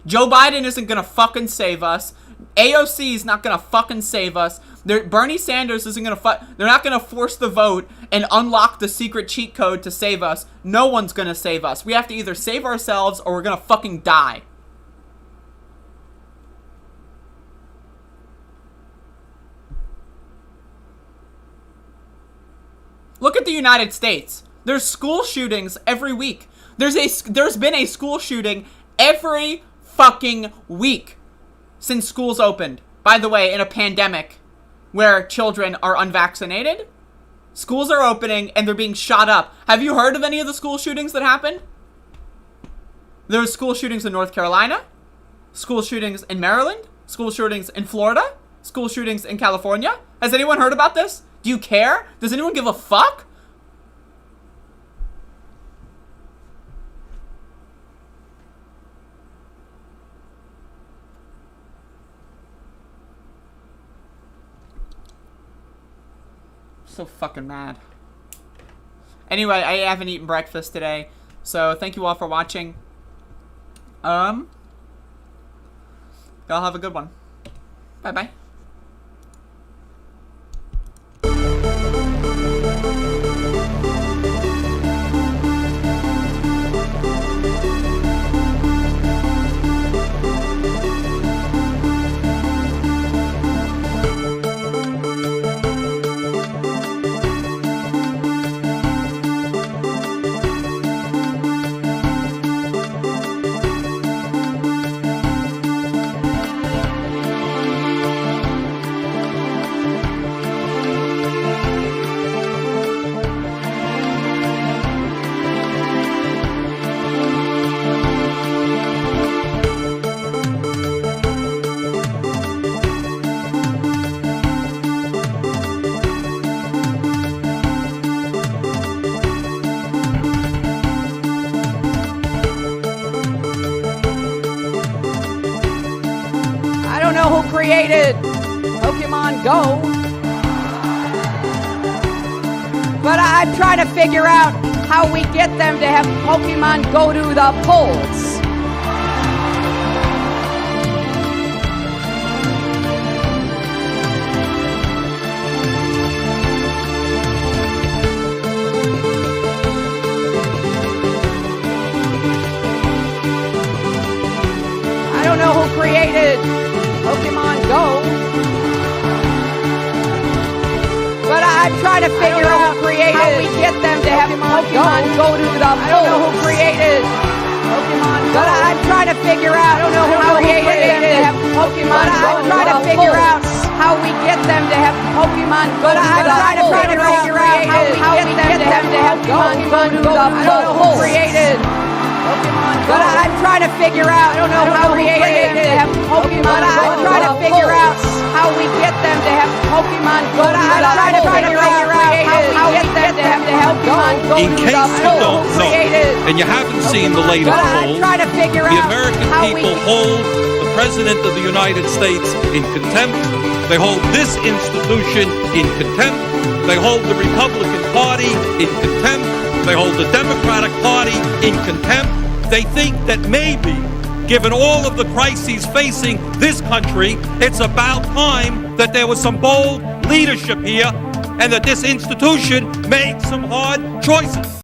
Joe Biden isn't gonna fucking save us. AOC is not gonna fucking save us. Bernie Sanders isn't gonna they're not gonna force the vote and unlock the secret cheat code to save us. No one's gonna save us. We have to either save ourselves or we're gonna fucking die. Look at the United States. There's school shootings every week. There's been a school shooting every fucking week since schools opened. By the way, in a pandemic where children are unvaccinated, schools are opening and they're being shot up. Have you heard of any of the school shootings that happened? There were school shootings in North Carolina, school shootings in Maryland, school shootings in Florida, school shootings in California. Has anyone heard about this? Do you care? Does anyone give a fuck? So fucking mad. Anyway, I haven't eaten breakfast today, so thank you all for watching. Y'all have a good one. Bye bye. Created Pokemon Go, but I'm trying to figure out how we get them to have Pokemon go to the polls. I don't know who created Pokemon Go, but I'm trying to figure out how we get them to have Pokemon go to the polls. I don't know who created Pokemon Go, but I'm trying to figure out how we get them to have Pokemon go to the polls. I'm trying to figure out how we get them to have Pokemon go to the polls. I'm trying to figure out how we get them to have Pokemon go to the polls. I don't know who created Pokemon Go, but I'm trying to figure out how we get them to have Pokemon go. I'm trying to figure out how we get them to have Pokemon go. I'm trying to figure out how we get them to have Pokemon go. In case you don't know, and you haven't seen the latest polls, the American people hold the President of the United States in contempt. They hold this institution in contempt. They hold the Republican Party in contempt. They hold the Democratic Party in contempt. They think that maybe, given all of the crises facing this country, it's about time that there was some bold leadership here and that this institution made some hard choices.